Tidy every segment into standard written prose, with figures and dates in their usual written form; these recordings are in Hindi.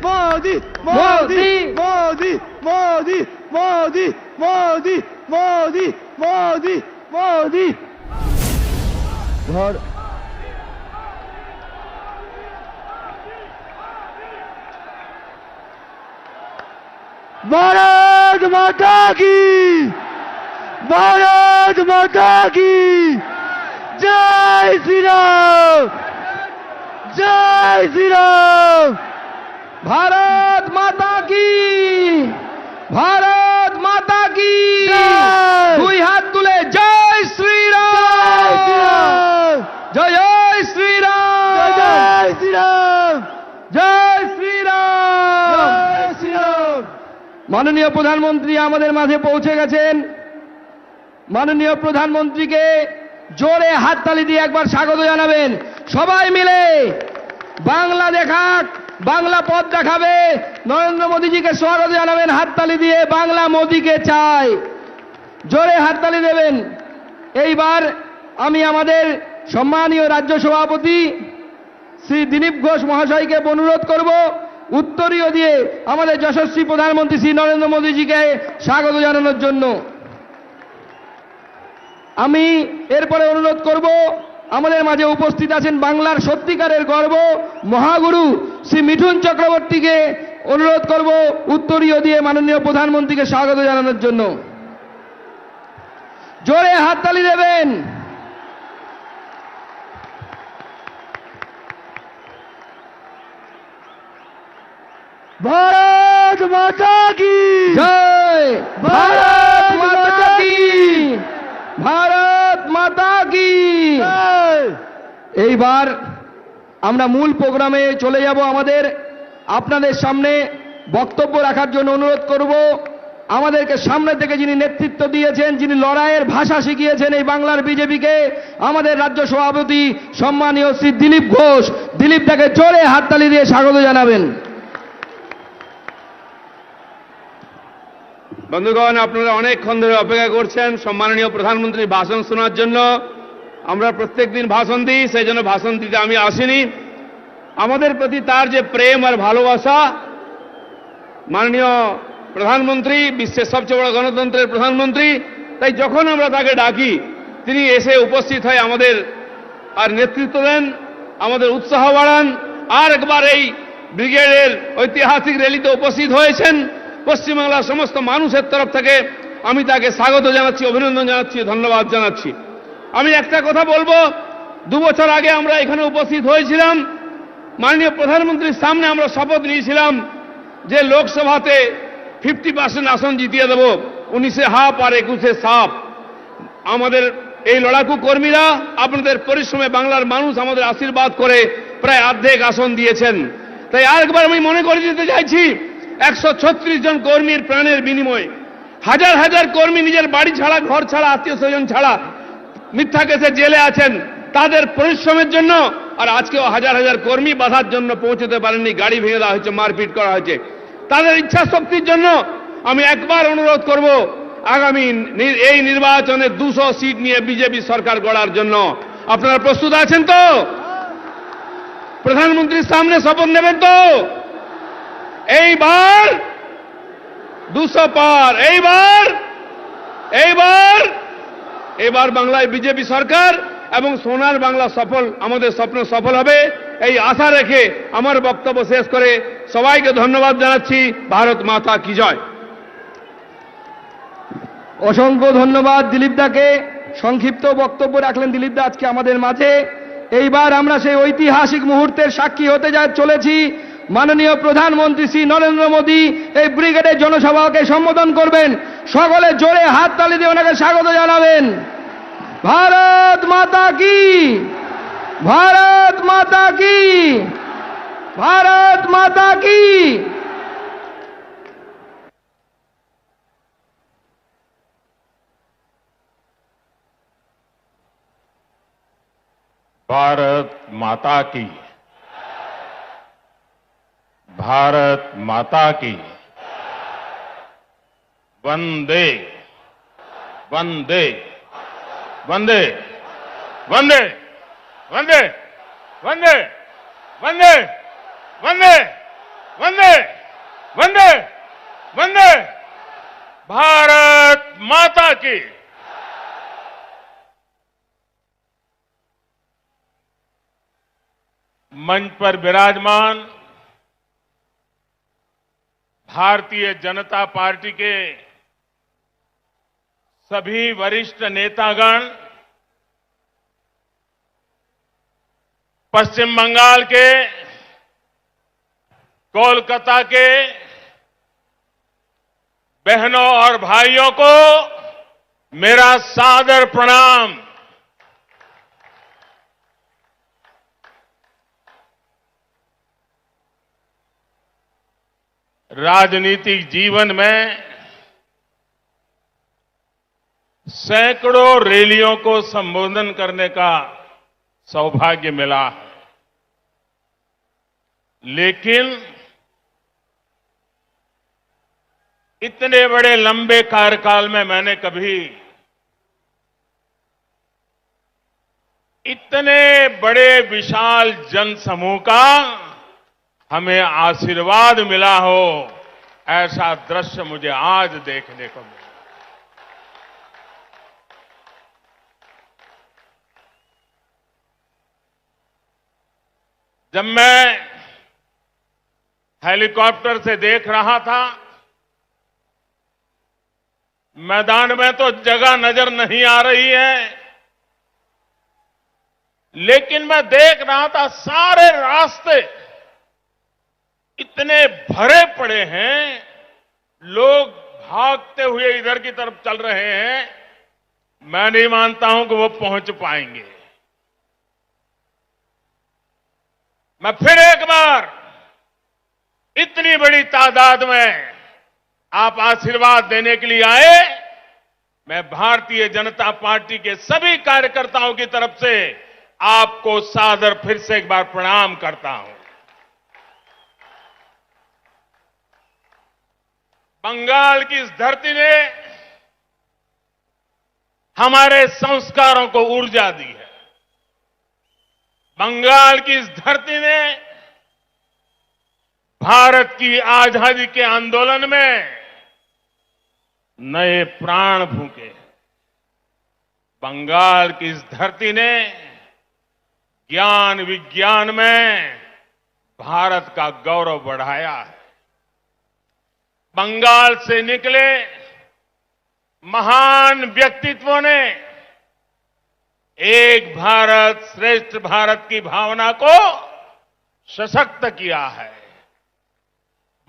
मोदी मोदी मोदी मोदी मोदी मोदी मोदी मोदी मोदी घर भारत माता की भारत माता की जय श्री राम जय श्री राम भारत माता की দুই হাত তুলে জয় শ্রীরাম জয় জয় শ্রীরাম जय श्री राम জয় শ্রীরাম जय श्री राम মাননীয় প্রধানমন্ত্রী আমাদের মাঝে পৌঁছে গেছেন। মাননীয় প্রধানমন্ত্রীকে জোরে হাততালি দিয়ে একবার স্বাগত জানাবেন। সবাই মিলে বাংলা দেখাক, বাংলা পথ দেখাবে। নরেন্দ্র মোদীজিকে স্বাগত জানাবেন হাততালি দিয়ে। বাংলা মোদীকে চাই, জোরে হাততালি দেবেন। এইবার আমি আমাদের সম্মানীয় রাজ্য সভাপতি শ্রী দিলীপ ঘোষ মহাশয়কে অনুরোধ করব উত্তরীয় দিয়ে আমাদের যশস্বী প্রধানমন্ত্রী শ্রী নরেন্দ্র মোদীজিকে স্বাগত জানানোর জন্য। আমি এরপরে অনুরোধ করব আমাদের মাঝে উপস্থিত আছেন বাংলার সত্যিকারের গর্ব মহাগুরু শ্রী মিঠুন চক্রবর্তীকে অনুরোধ করব উত্তরীয় দিয়ে মাননীয় প্রধানমন্ত্রীকে স্বাগত জানানোর জন্য। জোরে হাততালি দেবেন। भारत माता की জয় ভারত মাতা কি ভারত মাতা কি। এইবার আমরা মূল প্রোগ্রামে চলে যাব। আপনাদের সামনে বক্তব্য রাখার জন্য অনুরোধ করব আমাদেরকে সামনে থেকে যিনি নেতৃত্ব দিয়েছেন, যিনি লড়াইয়ের ভাষা শিখিয়েছেন এই বাংলার বিজেপিকে, আমাদের রাজ্য সভাপতি সম্মানীয় শ্রী দিলীপ ঘোষ। দিলীপ তাকে জোরে হাততালি দিয়ে স্বাগত জানাবেন। বন্ধুগণ, আপনারা অনেকক্ষণ ধরে অপেক্ষা করছেন সম্মাননীয় প্রধানমন্ত্রীর ভাষণ শোনার জন্য। আমরা প্রত্যেকদিন ভাষণ দিই, সেই জন্য ভাষণ দিতে আমি আসিনি। আমাদের প্রতি তার যে প্রেম আর ভালোবাসা, মাননীয় প্রধানমন্ত্রী, বিশ্বের সবচেয়ে বড় গণতন্ত্রের প্রধানমন্ত্রী, তাই যখন আমরা তাকে ডাকি তিনি এসে উপস্থিত হয়ে আমাদের আর নেতৃত্ব দেন, আমাদের উৎসাহ বাড়ান। আর একবার এই ব্রিগেডের ঐতিহাসিক র্যালিতে উপস্থিত হয়েছেন। পশ্চিমবাংলার সমস্ত মানুষের তরফ থেকে আমি তাকে স্বাগত জানাচ্ছি, অভিনন্দন জানাচ্ছি, ধন্যবাদ জানাচ্ছি। আমি একটা কথা বলবো, 2 বছর আগে আমরা এখানে উপস্থিত হয়েছিলাম। মাননীয় প্রধানমন্ত্রীর সামনে আমরা শপথ নিয়েছিলাম যে লোকসভাতে 50% আসন জিতিয়ে দেব, 19-এ হাফ আর 21-এ সাফ। আমাদের এই লড়াকু কর্মীরা আপনাদের পরিশ্রমে বাংলার মানুষ আমাদের আশীর্বাদ করে প্রায় অর্ধেক আসন দিয়েছেন। তাই আরেকবার আমি মনে করে দিতে চাইছি, 136 জন কর্মীর প্রাণের বিনিময়ে হাজার হাজার কর্মী নিজের বাড়ি ছাড়া, ঘর ছাড়া, আত্মীয় স্বজন ছাড়া মিথ্যা কেসে জেলে আছেন। তাদের পরিশ্রমের জন্য আর আজকেও হাজার হাজার কর্মী বাধার জন্য পৌঁছতে পারেননি, গাড়ি ভেঙে দেওয়া হয়েছে, মারপিট করা হয়েছে। তাদের ইচ্ছা শক্তির জন্য আমি একবার অনুরোধ করব, আগামী এই নির্বাচনে 200 সিট নিয়ে বিজেপি সরকার গড়ার জন্য আপনারা প্রস্তুত আছেন তো? প্রধানমন্ত্রীর সামনে শপথ নেবেন তো? এইবার 200 পার। এইবার বাংলায় বিজেপি সরকার এবং সোনার বাংলা সফল, আমাদের স্বপ্ন সফল হবে, এই আশা রেখে আমার বক্তব্য শেষ করে সবাইকে ধন্যবাদ জানাচ্ছি। ভারত মাতা কি জয়। অসংখ্য ধন্যবাদ দিলীপ দাকে। সংক্ষিপ্ত বক্তব্য রাখলেন দিলীপ দা আজকে আমাদের মাঝে। এইবার আমরা সেই ঐতিহাসিক মুহূর্তের সাক্ষী হতে চলেছি। মাননীয় প্রধানমন্ত্রী শ্রী নরেন্দ্র মোদী এই ব্রিগেডের জনসভাকে সম্বোধন করবেন। সকলে জোরে হাততালি দিয়ে ওনাকে স্বাগত জানাবেন। ভারত মাতা কি, ভারত মাতা কি, ভারত মাতা কি। भारत माता की, भारत माता की। वंदे वंदे वंदे वंदे वंदे वंदे वंदे वंदे वंदे वंदे वंदे भारत माता की। मंच पर विराजमान भारतीय जनता पार्टी के सभी वरिष्ठ नेतागण, पश्चिम बंगाल के, कोलकाता के बहनों और भाइयों को मेरा सादर प्रणाम। राजनीतिक जीवन में सैकड़ों रैलियों को संबोधन करने का सौभाग्य मिला है, लेकिन इतने बड़े लंबे कार्यकाल में मैंने कभी इतने बड़े विशाल जनसमूह का हमें आशीर्वाद मिला हो, ऐसा दृश्य मुझे आज देखने को मिला। जब मैं हेलीकॉप्टर से देख रहा था, मैदान में तो जगह नजर नहीं आ रही है, लेकिन मैं देख रहा था सारे रास्ते इतने भरे पड़े हैं, लोग भागते हुए इधर की तरफ चल रहे हैं। मैं नहीं मानता हूं कि वो पहुंच पाएंगे। मैं फिर एक बार इतनी बड़ी तादाद में आप आशीर्वाद देने के लिए आए, मैं भारतीय जनता पार्टी के सभी कार्यकर्ताओं की तरफ से आपको सादर फिर से एक बार प्रणाम करता हूं। बंगाल की इस धरती ने हमारे संस्कारों को ऊर्जा दी है। बंगाल की इस धरती ने भारत की आजादी के आंदोलन में नए प्राण फूंके हैं। बंगाल की इस धरती ने ज्ञान विज्ञान में भारत का गौरव बढ़ाया है। बंगाल से निकले महान व्यक्तित्वों ने एक भारत श्रेष्ठ भारत की भावना को सशक्त किया है।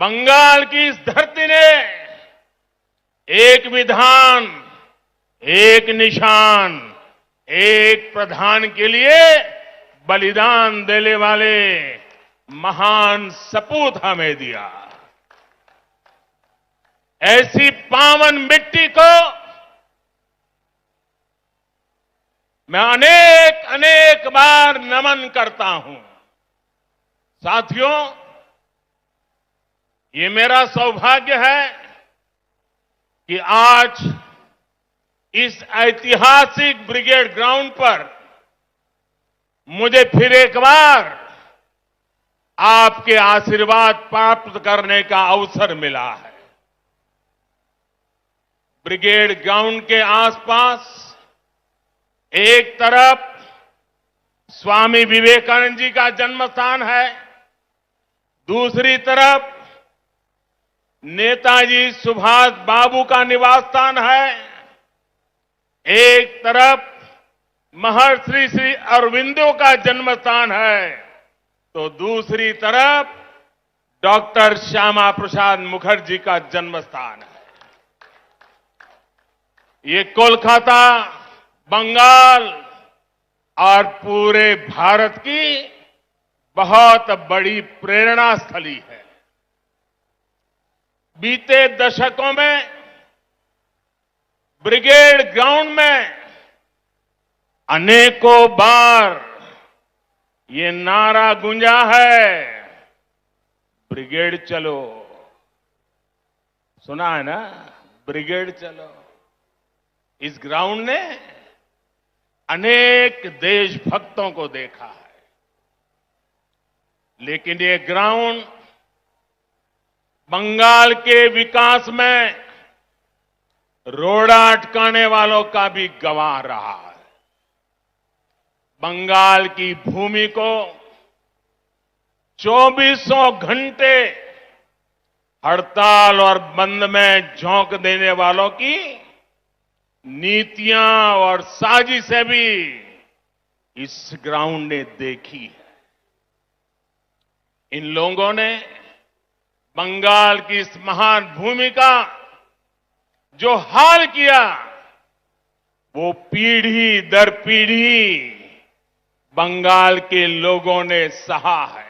बंगाल की इस धरती ने एक विधान, एक निशान, एक प्रधान के लिए बलिदान देने वाले महान सपूत हमें दिया। ऐसी पावन मिट्टी को मैं अनेक अनेक बार नमन करता हूं। साथियों, ये मेरा सौभाग्य है कि आज इस ऐतिहासिक ब्रिगेड ग्राउंड पर मुझे फिर एक बार आपके आशीर्वाद प्राप्त करने का अवसर मिला है। ब्रिगेड ग्राउंड के आसपास एक तरफ स्वामी विवेकानंद जी का जन्म स्थान है, दूसरी तरफ नेताजी सुभाष बाबू का निवास स्थान है, एक तरफ महर्षि श्री अरविंदो का जन्म स्थान है, तो दूसरी तरफ डॉक्टर श्यामा प्रसाद मुखर्जी का जन्म स्थान है। ये कोलकाता, बंगाल और पूरे भारत की बहुत बड़ी प्रेरणा स्थली है। बीते दशकों में ब्रिगेड ग्राउंड में अनेकों बार ये नारा गूंजा है, ब्रिगेड चलो। सुना है ना, ब्रिगेड चलो। इस ग्राउंड ने अनेक देशभक्तों को देखा है, लेकिन ये ग्राउंड बंगाल के विकास में रोड़ा अटकाने वालों का भी गवाह रहा है। बंगाल की भूमि को 2400 घंटे हड़ताल और बंद में झोंक देने वालों की नीतियां और साजिशें भी इस ग्राउंड ने देखी है। इन लोगों ने बंगाल की इस महान भूमि का जो हाल किया, वो पीढ़ी दर पीढ़ी बंगाल के लोगों ने सहा है,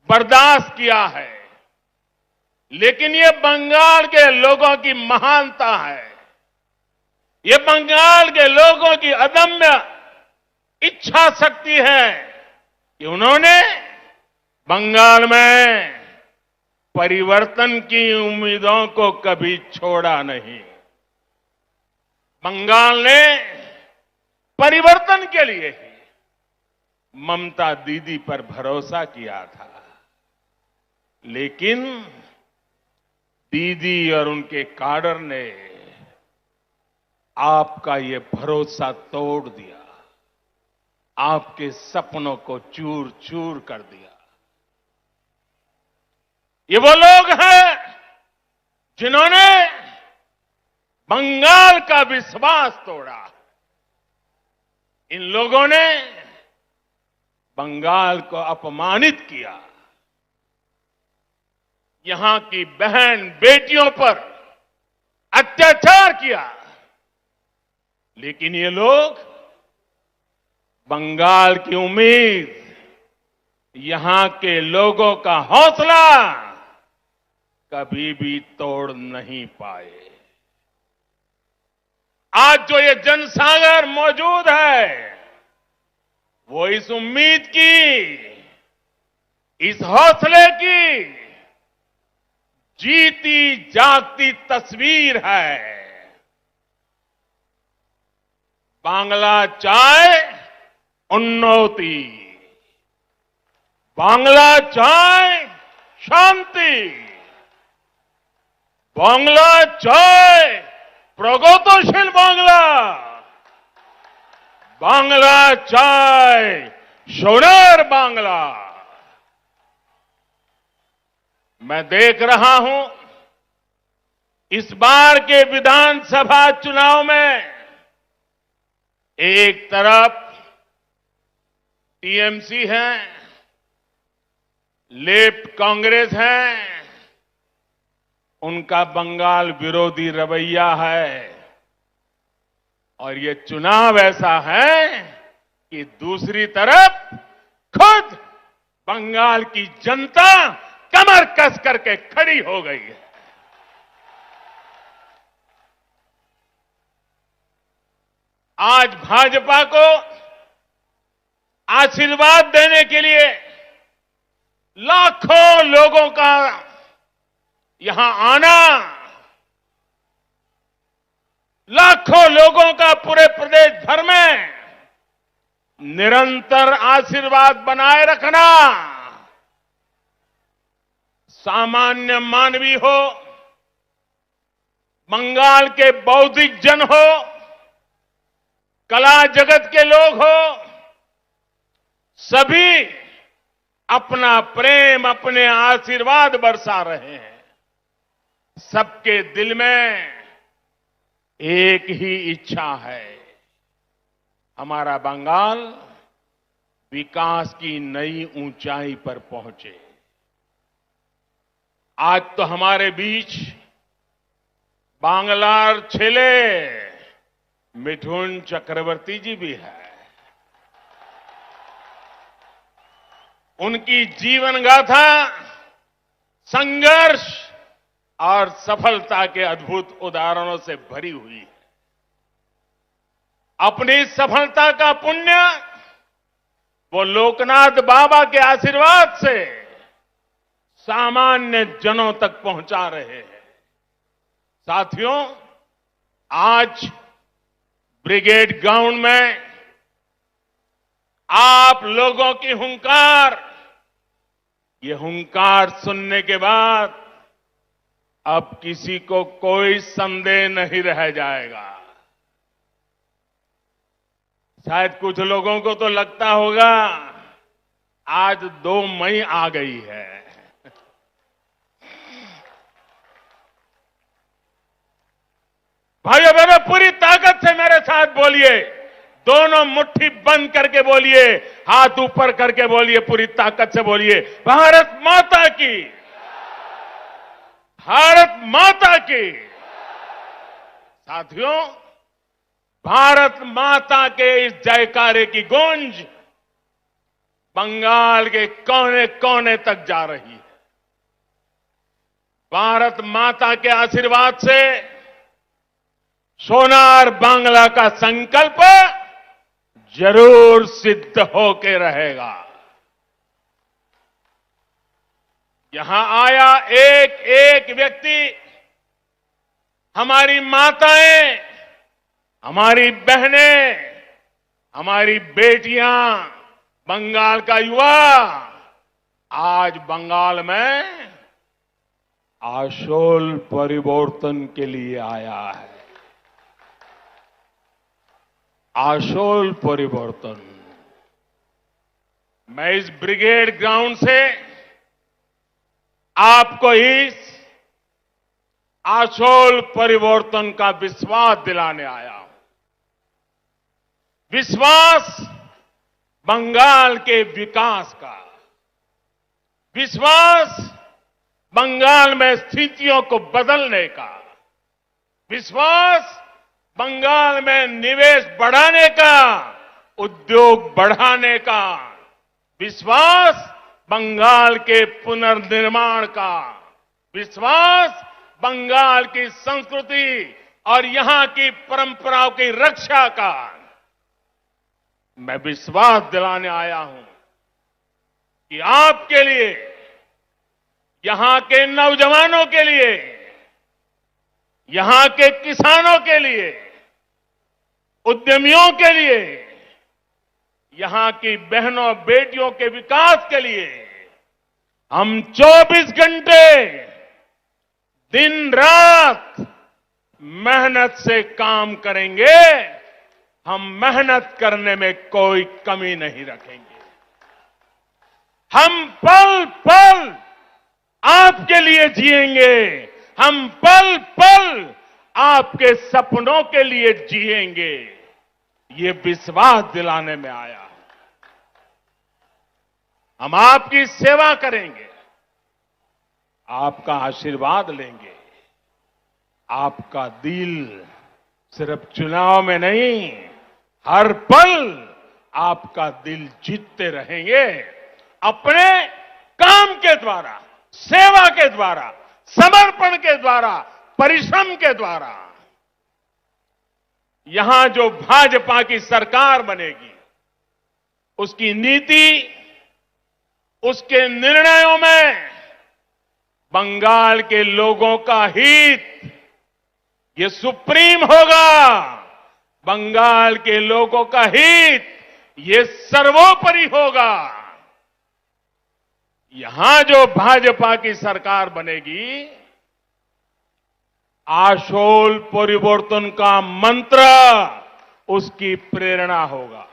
बर्दाश्त किया है। लेकिन ये बंगाल के लोगों की महानता है, ये बंगाल के लोगों की अदम्य इच्छा शक्ति है कि उन्होंने बंगाल में परिवर्तन की उम्मीदों को कभी छोड़ा नहीं। बंगाल ने परिवर्तन के लिए ही ममता दीदी पर भरोसा किया था, लेकिन दीदी और उनके काडर ने आपका ये भरोसा तोड़ दिया, आपके सपनों को चूर चूर कर दिया। ये वो लोग हैं जिन्होंने बंगाल का विश्वास तोड़ा। इन लोगों ने बंगाल को अपमानित किया, यहां की बहन बेटियों पर अत्याचार किया। लेकिन ये लोग बंगाल की उम्मीद, यहां के लोगों का हौसला कभी भी तोड़ नहीं पाए। आज जो ये जनसागर मौजूद है, वो इस उम्मीद की, इस हौसले की जीती जागती तस्वीर है। बांग्ला चाय उन्नति, बांग्ला चाय शांति, बांग्ला चाय प्रगतिशील बांग्ला, बांग्ला चाय सोनार बांग्ला। मैं देख रहा हूं इस बार के विधानसभा चुनाव में एक तरफ टीएमसी है, लेफ्ट कांग्रेस है, उनका बंगाल विरोधी रवैया है, और ये चुनाव ऐसा है कि दूसरी तरफ खुद बंगाल की जनता कमर कस करके खड़ी हो गई है। आज भाजपा को आशीर्वाद देने के लिए लाखों लोगों का यहां आना, लाखों लोगों का पूरे प्रदेश भर में निरंतर आशीर्वाद बनाए रखना, सामान्य मानवी हो, बंगाल के बौद्धिक जन हो, कला जगत के लोग हो, सभी अपना प्रेम, अपने आशीर्वाद बरसा रहे हैं। सबके दिल में एक ही इच्छा है, हमारा बंगाल विकास की नई ऊंचाई पर पहुंचे। आज तो हमारे बीच बांग्लार छेले मिठुन चक्रवर्ती जी भी है। उनकी जीवन गाथा संघर्ष और सफलता के अद्भुत उदाहरणों से भरी हुई है। अपनी सफलता का पुण्य वो लोकनाथ बाबा के आशीर्वाद से सामान्य जनों तक पहुंचा रहे हैं। साथियों, आज ब्रिगेड ग्राउंड में आप लोगों की हुंकार, ये हुंकार सुनने के बाद अब किसी को कोई संदेह नहीं रह जाएगा। शायद कुछ लोगों को तो लगता होगा आज 2 मई आ गई है। भाइयों बहनों, पूरी ताकत से मेरे साथ बोलिए, दोनों मुट्ठी बंद करके बोलिए, हाथ ऊपर करके बोलिए, पूरी ताकत से बोलिए, भारत माता की, भारत माता की। साथियों, भारत माता के इस जयकारे की गूंज बंगाल के कोने कोने तक जा रही है। भारत माता के आशीर्वाद से सोनार बांग्ला का संकल्प जरूर सिद्ध होके रहेगा। यहां आया एक एक व्यक्ति, हमारी माताएं, हमारी बहनें, हमारी बेटियां, बंगाल का युवा आज बंगाल में आशोल परिवर्तन के लिए आया है। आशोल परिवर्तन। मैं इस ब्रिगेड ग्राउंड से आपको इस आशोल परिवर्तन का विश्वास दिलाने आया हूं। विश्वास बंगाल के विकास का, विश्वास बंगाल में स्थितियों को बदलने का, विश्वास बंगाल में निवेश बढ़ाने का, उद्योग बढ़ाने का, विश्वास बंगाल के पुनर्निर्माण का, विश्वास बंगाल की संस्कृति और यहां की परंपराओं की रक्षा का। मैं विश्वास दिलाने आया हूं कि आपके लिए, यहां के नौजवानों के लिए, यहां के किसानों के लिए, उद्यमियों के लिए, यहां की बहनों बेटियों के विकास के लिए हम 24 घंटे दिन रात मेहनत से काम करेंगे। हम मेहनत करने में कोई कमी नहीं रखेंगे। हम पल पल आपके लिए जिएंगे। हम पल पल आपके सपनों के लिए जिएंगे। ये विश्वास दिलाने में आया। हम आपकी सेवा करेंगे, आपका आशीर्वाद लेंगे। आपका दिल सिर्फ चुनाव में नहीं, हर पल आपका दिल जीतते रहेंगे। अपने काम के द्वारा, सेवा के द्वारा, समर्पण के द्वारा, परिश्रम के द्वारा। यहां जो भाजपा की सरकार बनेगी, उसकी नीति, उसके निर्णयों में बंगाल के लोगों का हित ये सुप्रीम होगा। बंगाल के लोगों का हित ये सर्वोपरि होगा। यहां जो भाजपा की सरकार बनेगी, आशोल परिवर्तन का मंत्र उसकी प्रेरणा होगा,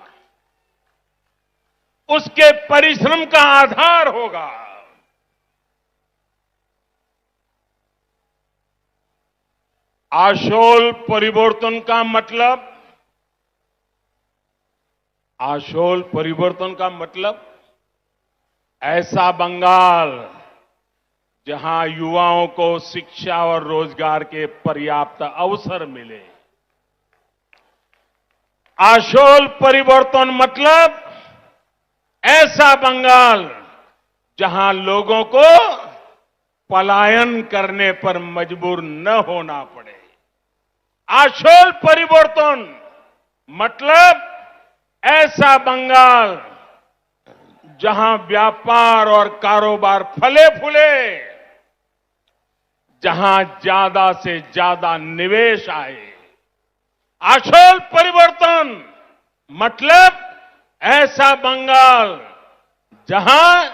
उसके परिश्रम का आधार होगा। आशोल परिवर्तन का मतलब, आशोल परिवर्तन का मतलब ऐसा बंगाल जहां युवाओं को शिक्षा और रोजगार के पर्याप्त अवसर मिले। आशोल परिवर्तन मतलब ऐसा बंगाल जहां लोगों को पलायन करने पर मजबूर न होना पड़े। आशोल परिवर्तन मतलब ऐसा बंगाल जहां व्यापार और कारोबार फले फूले, जहां ज्यादा से ज्यादा निवेश आए। आशोल परिवर्तन मतलब ऐसा बंगाल जहां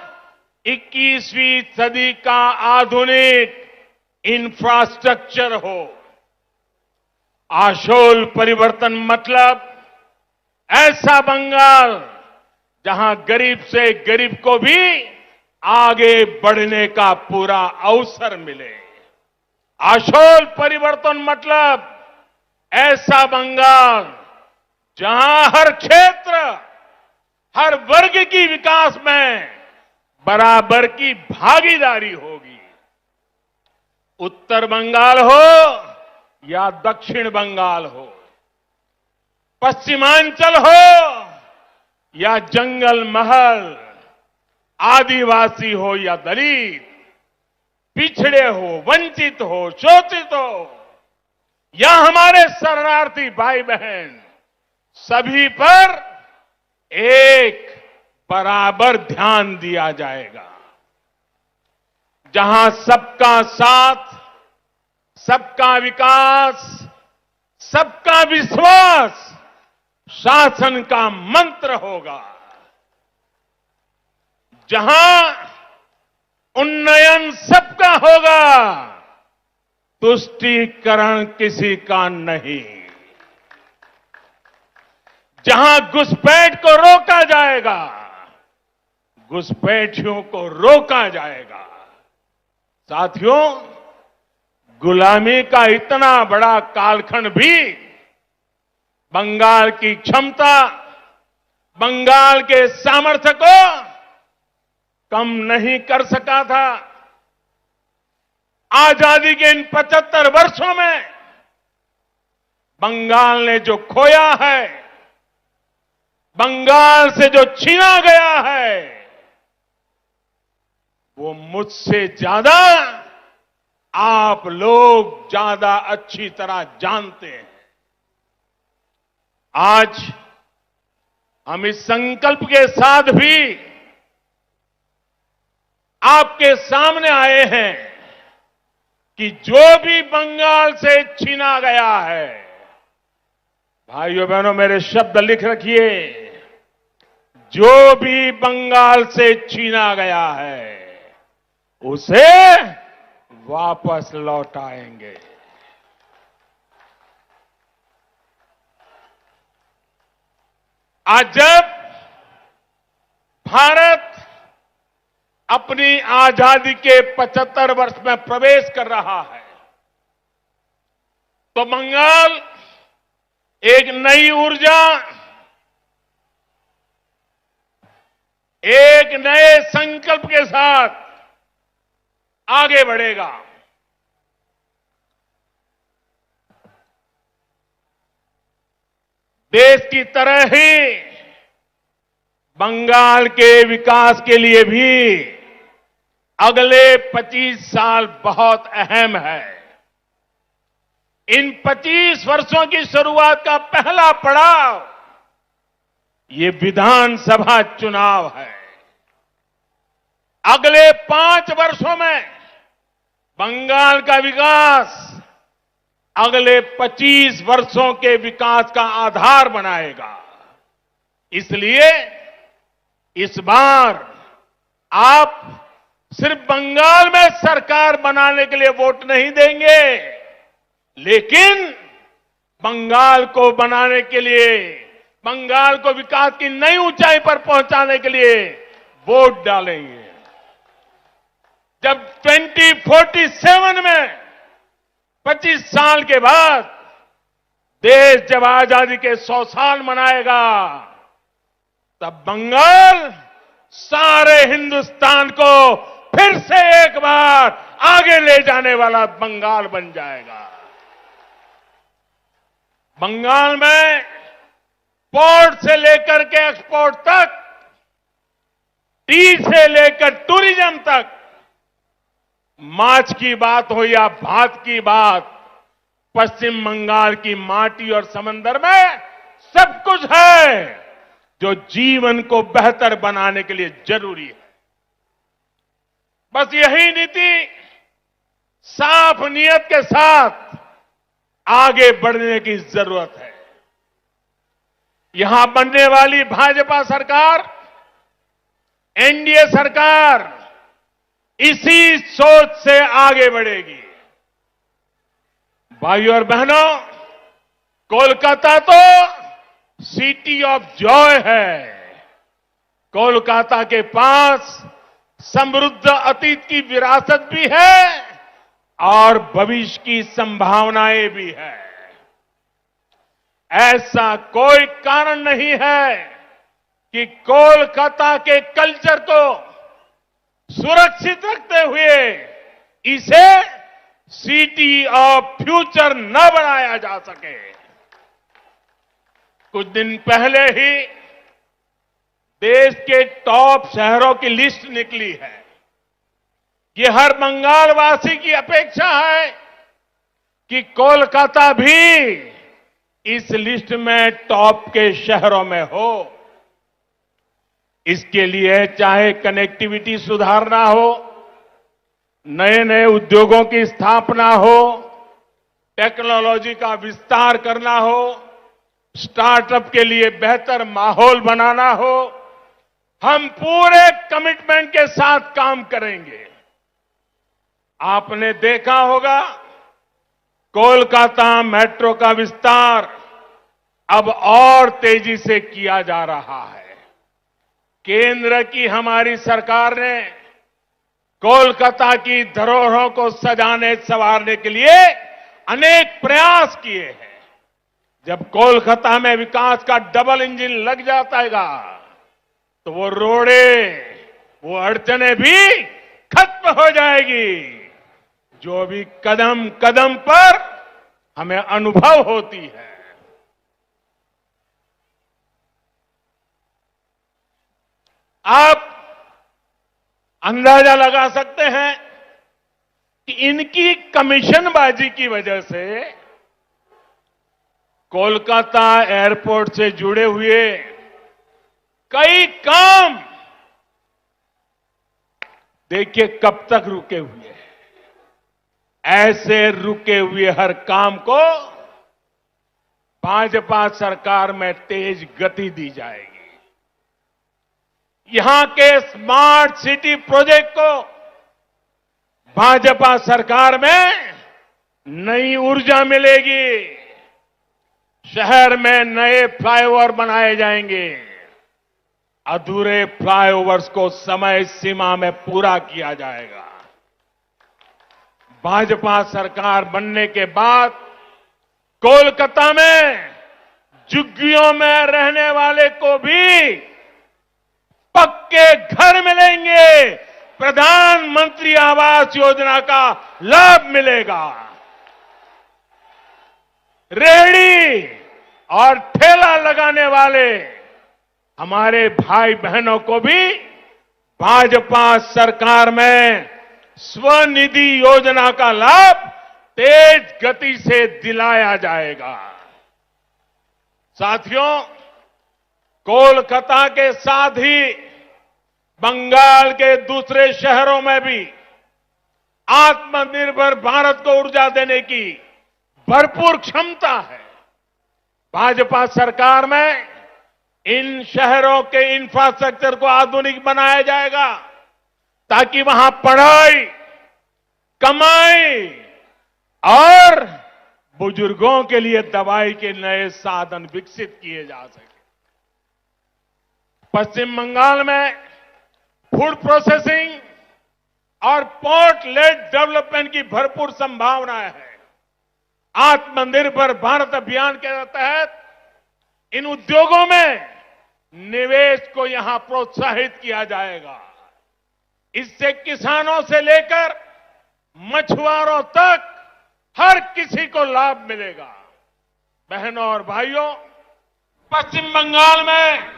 21वीं सदी का आधुनिक इंफ्रास्ट्रक्चर हो। आशोल परिवर्तन मतलब ऐसा बंगाल जहां गरीब से गरीब को भी आगे बढ़ने का पूरा अवसर मिले। आशोल परिवर्तन मतलब ऐसा बंगाल जहां हर क्षेत्र, हर वर्ग की विकास में बराबर की भागीदारी होगी। उत्तर बंगाल हो या दक्षिण बंगाल हो, पश्चिमांचल हो या जंगल महल, आदिवासी हो या दलित, पिछड़े हो, वंचित हो, शोषित हो या हमारे शरणार्थी भाई बहन, सभी पर एक बराबर ध्यान दिया जाएगा। जहां सबका साथ, सबका विकास, सबका विश्वास शासन का मंत्र होगा। जहां उन्नयन सबका होगा, तुष्टीकरण किसी का नहीं। जहां घुसपैठ को रोका जाएगा, घुसपैठियों को रोका जाएगा। साथियों, गुलामी का इतना बड़ा कालखंड भी बंगाल की क्षमता, बंगाल के सामर्थ्य को कम नहीं कर सका था। आजादी के इन 75 वर्षों में बंगाल ने जो खोया है, बंगाल से जो छीना गया है, वो मुझसे ज्यादा आप लोग ज्यादा अच्छी तरह जानते हैं। आज हम इस संकल्प के साथ भी आपके सामने आए हैं कि जो भी बंगाल से छीना गया है, भाइयों बहनों मेरे शब्द लिख रखिए, जो भी बंगाल से छीना गया है उसे वापस लौटाएंगे। आज जब भारत अपनी आजादी के 75 वर्ष में प्रवेश कर रहा है, तो बंगाल एक नई ऊर्जा, एक नए संकल्प के साथ आगे बढ़ेगा। देश की तरह ही बंगाल के विकास के लिए भी अगले 25 साल बहुत अहम है। इन 25 वर्षों की शुरुआत का पहला पड़ाव ये विधानसभा चुनाव है। अगले 5 वर्षों में बंगाल का विकास अगले 25 वर्षों के विकास का आधार बनाएगा। इसलिए इस बार आप सिर्फ बंगाल में सरकार बनाने के लिए वोट नहीं देंगे, लेकिन बंगाल को बनाने के लिए, बंगाल को विकास की नई ऊंचाई पर पहुंचाने के लिए वोट डालेंगे। जब 2047 में 25 साल के बाद देश जब आजादी के 100 साल मनाएगा, तब बंगाल सारे हिंदुस्तान को फिर से एक बार आगे ले जाने वाला बंगाल बन जाएगा। बंगाल में पोर्ट से लेकर के एक्सपोर्ट तक, टी से लेकर टूरिज्म तक, माछ की बात हो या भात की बात, पश्चिम बंगाल की माटी और समंदर में सब कुछ है जो जीवन को बेहतर बनाने के लिए जरूरी है। बस यही नीति साफ नियत के साथ आगे बढ़ने की जरूरत है। यहां बनने वाली भाजपा सरकार, एनडीए सरकार इसी सोच से आगे बढ़ेगी। भाइयों और बहनों, कोलकाता तो सिटी ऑफ जॉय है। कोलकाता के पास समृद्ध अतीत की विरासत भी है और भविष्य की संभावनाएं भी है। ऐसा कोई कारण नहीं है कि कोलकाता के कल्चर को सुरक्षित रखते हुए इसे सिटी ऑफ फ्यूचर न बनाया जा सके। कुछ दिन पहले ही देश के टॉप शहरों की लिस्ट निकली है। ये हर बंगाल वासी की अपेक्षा है कि कोलकाता भी इस लिस्ट में टॉप के शहरों में हो। इसके लिए चाहे कनेक्टिविटी सुधारना हो, नए नए उद्योगों की स्थापना हो, टेक्नोलॉजी का विस्तार करना हो, स्टार्टअप के लिए बेहतर माहौल बनाना हो, हम पूरे कमिटमेंट के साथ काम करेंगे। आपने देखा होगा कोलकाता मेट्रो का विस्तार अब और तेजी से किया जा रहा है। केंद्र की हमारी सरकार ने कोलकाता की धरोहरों को सजाने संवारने के लिए अनेक प्रयास किए हैं। जब कोलकाता में विकास का डबल इंजन लग जाएगा तो वो रोड़े, वो अड़चने भी खत्म हो जाएगी जो भी कदम कदम पर हमें अनुभव होती है। आप अंदाजा लगा सकते हैं कि इनकी कमीशनबाजी की वजह से कोलकाता एयरपोर्ट से जुड़े हुए कई काम देखिए कब तक रुके हुए हैं। ऐसे रुके हुए हर काम को भाजपा सरकार में तेज गति दी जाएगी। यहां के स्मार्ट सिटी प्रोजेक्ट को भाजपा सरकार में नई ऊर्जा मिलेगी। शहर में नए फ्लाईओवर बनाए जाएंगे। अधूरे फ्लाईओवर्स को समय सीमा में पूरा किया जाएगा। भाजपा सरकार बनने के बाद कोलकाता में झुग्गियों में रहने वाले को भी पक्के घर मिलेंगे। प्रधानमंत्री आवास योजना का लाभ मिलेगा। रेहड़ी और ठेला लगाने वाले हमारे भाई बहनों को भी भाजपा सरकार में स्वनिधि योजना का लाभ तेज गति से दिलाया जाएगा। साथियों, कोलकाता के साथ ही बंगाल के दूसरे शहरों में भी आत्मनिर्भर भारत को ऊर्जा देने की भरपूर क्षमता है। भाजपा सरकार में इन शहरों के इंफ्रास्ट्रक्चर को आधुनिक बनाया जाएगा ताकि वहां पढ़ाई, कमाई और बुजुर्गों के लिए दवाई के नए साधन विकसित किए जा सके। पश्चिम बंगाल में फूड प्रोसेसिंग और पोर्ट लेड डेवलपमेंट की भरपूर संभावनाएं है। आत्मनिर्भर भारत अभियान के तहत इन उद्योगों में निवेश को यहां प्रोत्साहित किया जाएगा। इससे किसानों से लेकर मछुआरों तक हर किसी को लाभ मिलेगा। बहनों और भाइयों, पश्चिम बंगाल में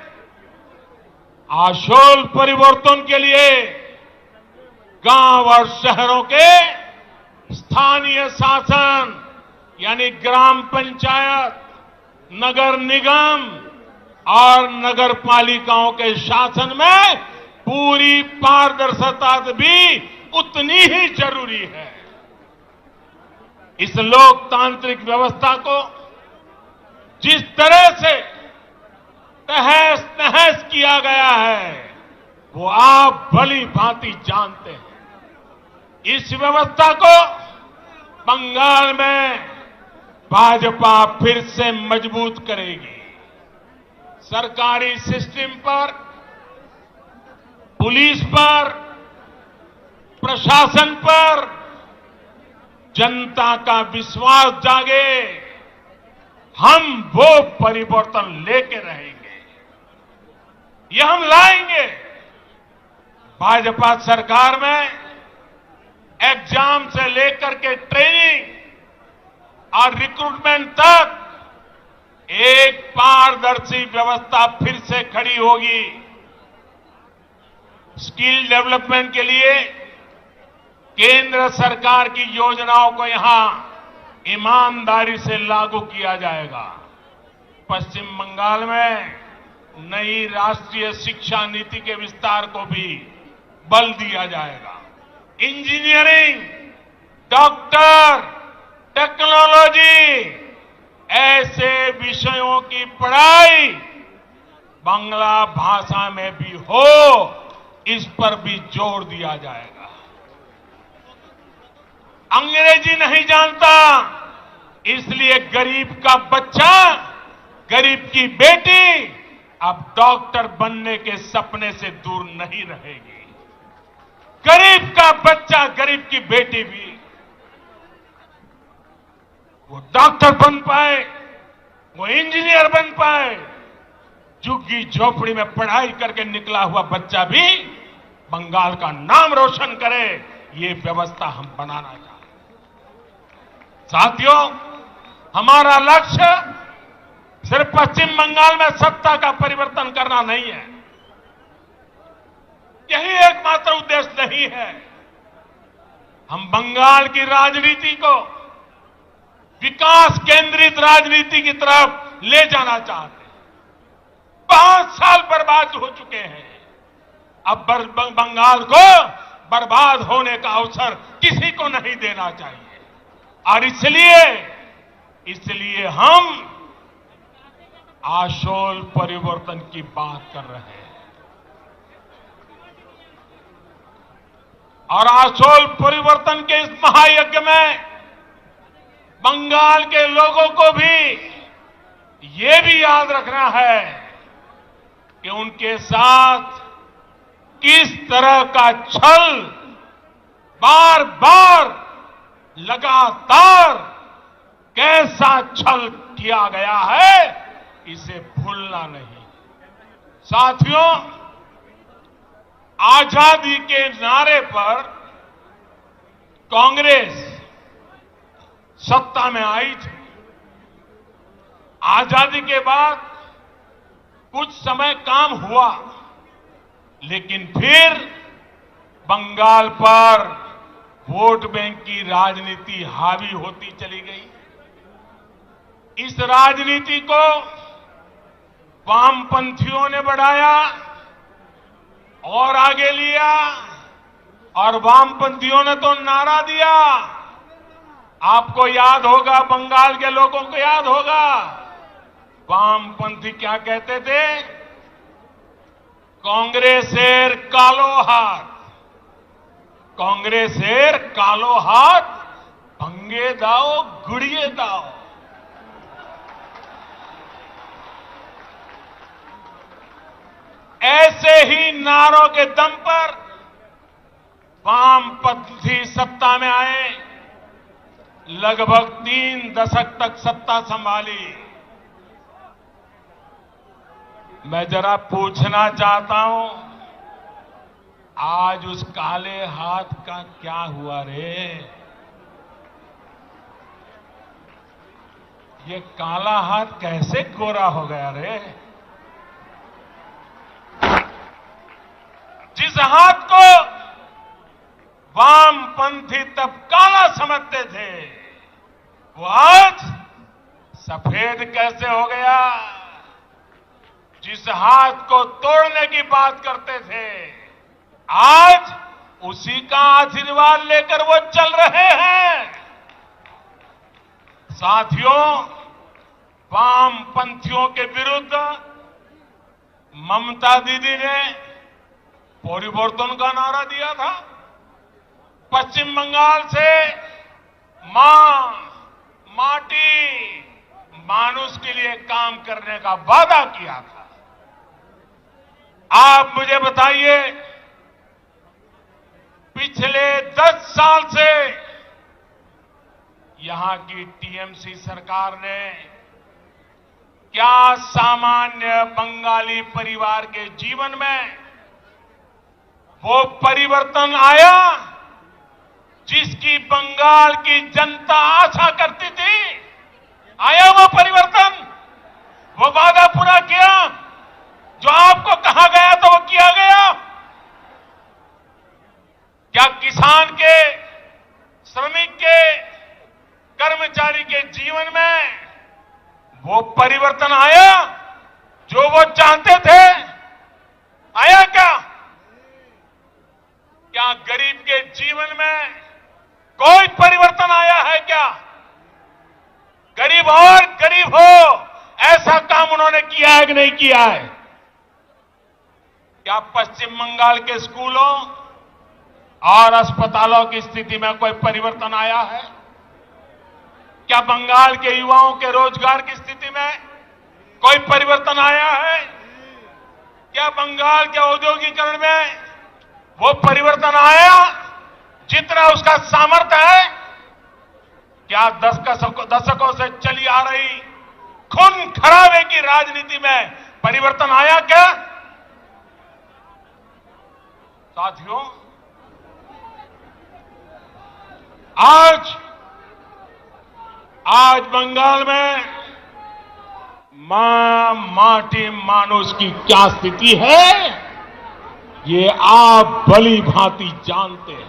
आशोल परिवर्तन के लिए गांव और शहरों के स्थानीय शासन यानी ग्राम पंचायत, नगर निगम और नगर पालिकाओं के शासन में पूरी पारदर्शिता भी उतनी ही जरूरी है। इस लोकतांत्रिक व्यवस्था को जिस तरह से तहस नहस किया गया है वो आप भली भांति जानते हैं। इस व्यवस्था को बंगाल में भाजपा फिर से मजबूत करेगी। सरकारी सिस्टम पर, पुलिस पर, प्रशासन पर जनता का विश्वास जागे, हम वो परिवर्तन लेके रहेंगे, ये हम लाएंगे। भाजपा सरकार में एग्जाम से लेकर के ट्रेनिंग और रिक्रूटमेंट तक एक पारदर्शी व्यवस्था फिर से खड़ी होगी। स्किल डेवलपमेंट के लिए केंद्र सरकार की योजनाओं को यहां ईमानदारी से लागू किया जाएगा। पश्चिम बंगाल में नई राष्ट्रीय शिक्षा नीति के विस्तार को भी बल दिया जाएगा। इंजीनियरिंग, डॉक्टर, टेक्नोलॉजी, ऐसे विषयों की पढ़ाई बांग्ला भाषा में भी हो, इस पर भी जोर दिया जाएगा। अंग्रेजी नहीं जानता, इसलिए गरीब का बच्चा, गरीब की बेटी अब डॉक्टर बनने के सपने से दूर नहीं रहेगी। गरीब का बच्चा, गरीब की बेटी भी वो डॉक्टर बन पाए, वो इंजीनियर बन पाए। झुग्गी झोपड़ी में पढ़ाई करके निकला हुआ बच्चा भी बंगाल का नाम रोशन करे, ये व्यवस्था हम बनाना चाहते हैं। साथियों, हमारा लक्ष्य सिर्फ पश्चिम बंगाल में सत्ता का परिवर्तन करना नहीं है, यही एकमात्र उद्देश्य नहीं है। हम बंगाल की राजनीति को विकास केंद्रित राजनीति की तरफ ले जाना चाहते हैं। 5 साल बर्बाद हो चुके हैं, अब बंगाल को बर्बाद होने का अवसर किसी को नहीं देना चाहिए। और इसलिए हम आशोल परिवर्तन की बात कर रहे हैं। और आशोल परिवर्तन के इस महायज्ञ में बंगाल के लोगों को भी ये भी याद रखना है कि उनके साथ किस तरह का छल बार बार लगातार कैसा छल किया गया है, इसे भूलना नहीं। साथियों, आजादी के नारे पर कांग्रेस सत्ता में आई थी। आजादी के बाद कुछ समय काम हुआ, लेकिन फिर बंगाल पर वोट बैंक की राजनीति हावी होती चली गई। इस राजनीति को वामपंथियों ने बढ़ाया और आगे लिया, और वामपंथियों ने तो नारा दिया। आपको याद होगा, बंगाल के लोगों को याद होगा, वामपंथी क्या कहते थे? कांग्रेसेर कालो हाथ, कांग्रेसेर कालो हाथ भंगे दाओ गुड़िए दाओ। ऐसे ही नारों के दम पर वामपंथी सत्ता में आए, लगभग 3 दशक तक सत्ता संभाली। मैं जरा पूछना चाहता हूं, आज उस काले हाथ का क्या हुआ रे? ये काला हाथ कैसे गोरा हो गया रे? जिस हाथ को वामपंथी तब काला समझते थे, वो आज सफेद कैसे हो गया? जिस हाथ को तोड़ने की बात करते थे, आज उसी का आशीर्वाद लेकर वो चल रहे हैं। साथियों, वामपंथियों के विरुद्ध ममता दीदी ने परिवर्तन का नारा दिया था। पश्चिम बंगाल से मां, माटी मानुष के लिए काम करने का वादा किया था। आप मुझे बताइए, पिछले 10 साल से यहां की टीएमसी सरकार ने क्या सामान्य बंगाली परिवार के जीवन में वो परिवर्तन आया जिसकी बंगाल की जनता आशा करती थी? आया वो परिवर्तन? वो वादा पूरा किया? जो आपको कहा गया तो वो किया गया? क्या किसान के, श्रमिक के, कर्मचारी के जीवन में वो परिवर्तन आया जो वो चाहते थे? आया क्या? क्या गरीब के जीवन में कोई परिवर्तन आया है क्या? गरीब और गरीब हो ऐसा काम उन्होंने किया है कि नहीं किया है? क्या पश्चिम बंगाल के स्कूलों और अस्पतालों की स्थिति में कोई परिवर्तन आया है? क्या बंगाल के युवाओं के रोजगार की स्थिति में कोई परिवर्तन आया है? क्या बंगाल के औद्योगिकरण में वो परिवर्तन आया जितना उसका सामर्थ्य है? क्या दशकों से चली आ रही खून खराबे की राजनीति में परिवर्तन आया क्या? साथियों, आज बंगाल में माटी मानुष की क्या स्थिति है, ये आप भली भांति जानते हैं।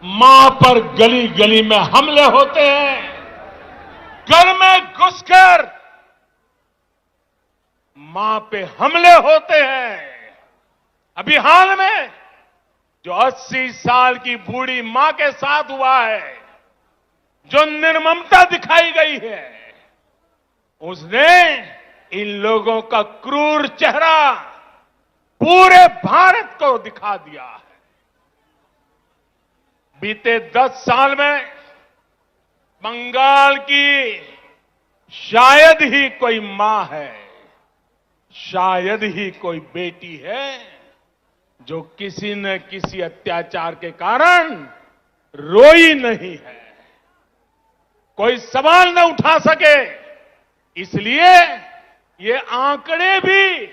मां पर गली गली में हमले होते हैं, घर में घुसकर मां पे हमले होते हैं। अभी हाल में जो 80 साल की बूढ़ी मां के साथ हुआ है, जो निर्ममता दिखाई गई है, उसने इन लोगों का क्रूर चेहरा पूरे भारत को दिखा दिया है। बीते 10 साल में बंगाल की शायद ही कोई मां है, शायद ही कोई बेटी है जो किसी न किसी अत्याचार के कारण रोई नहीं है, कोई सवाल न उठा सके। इसलिए ये आंकड़े भी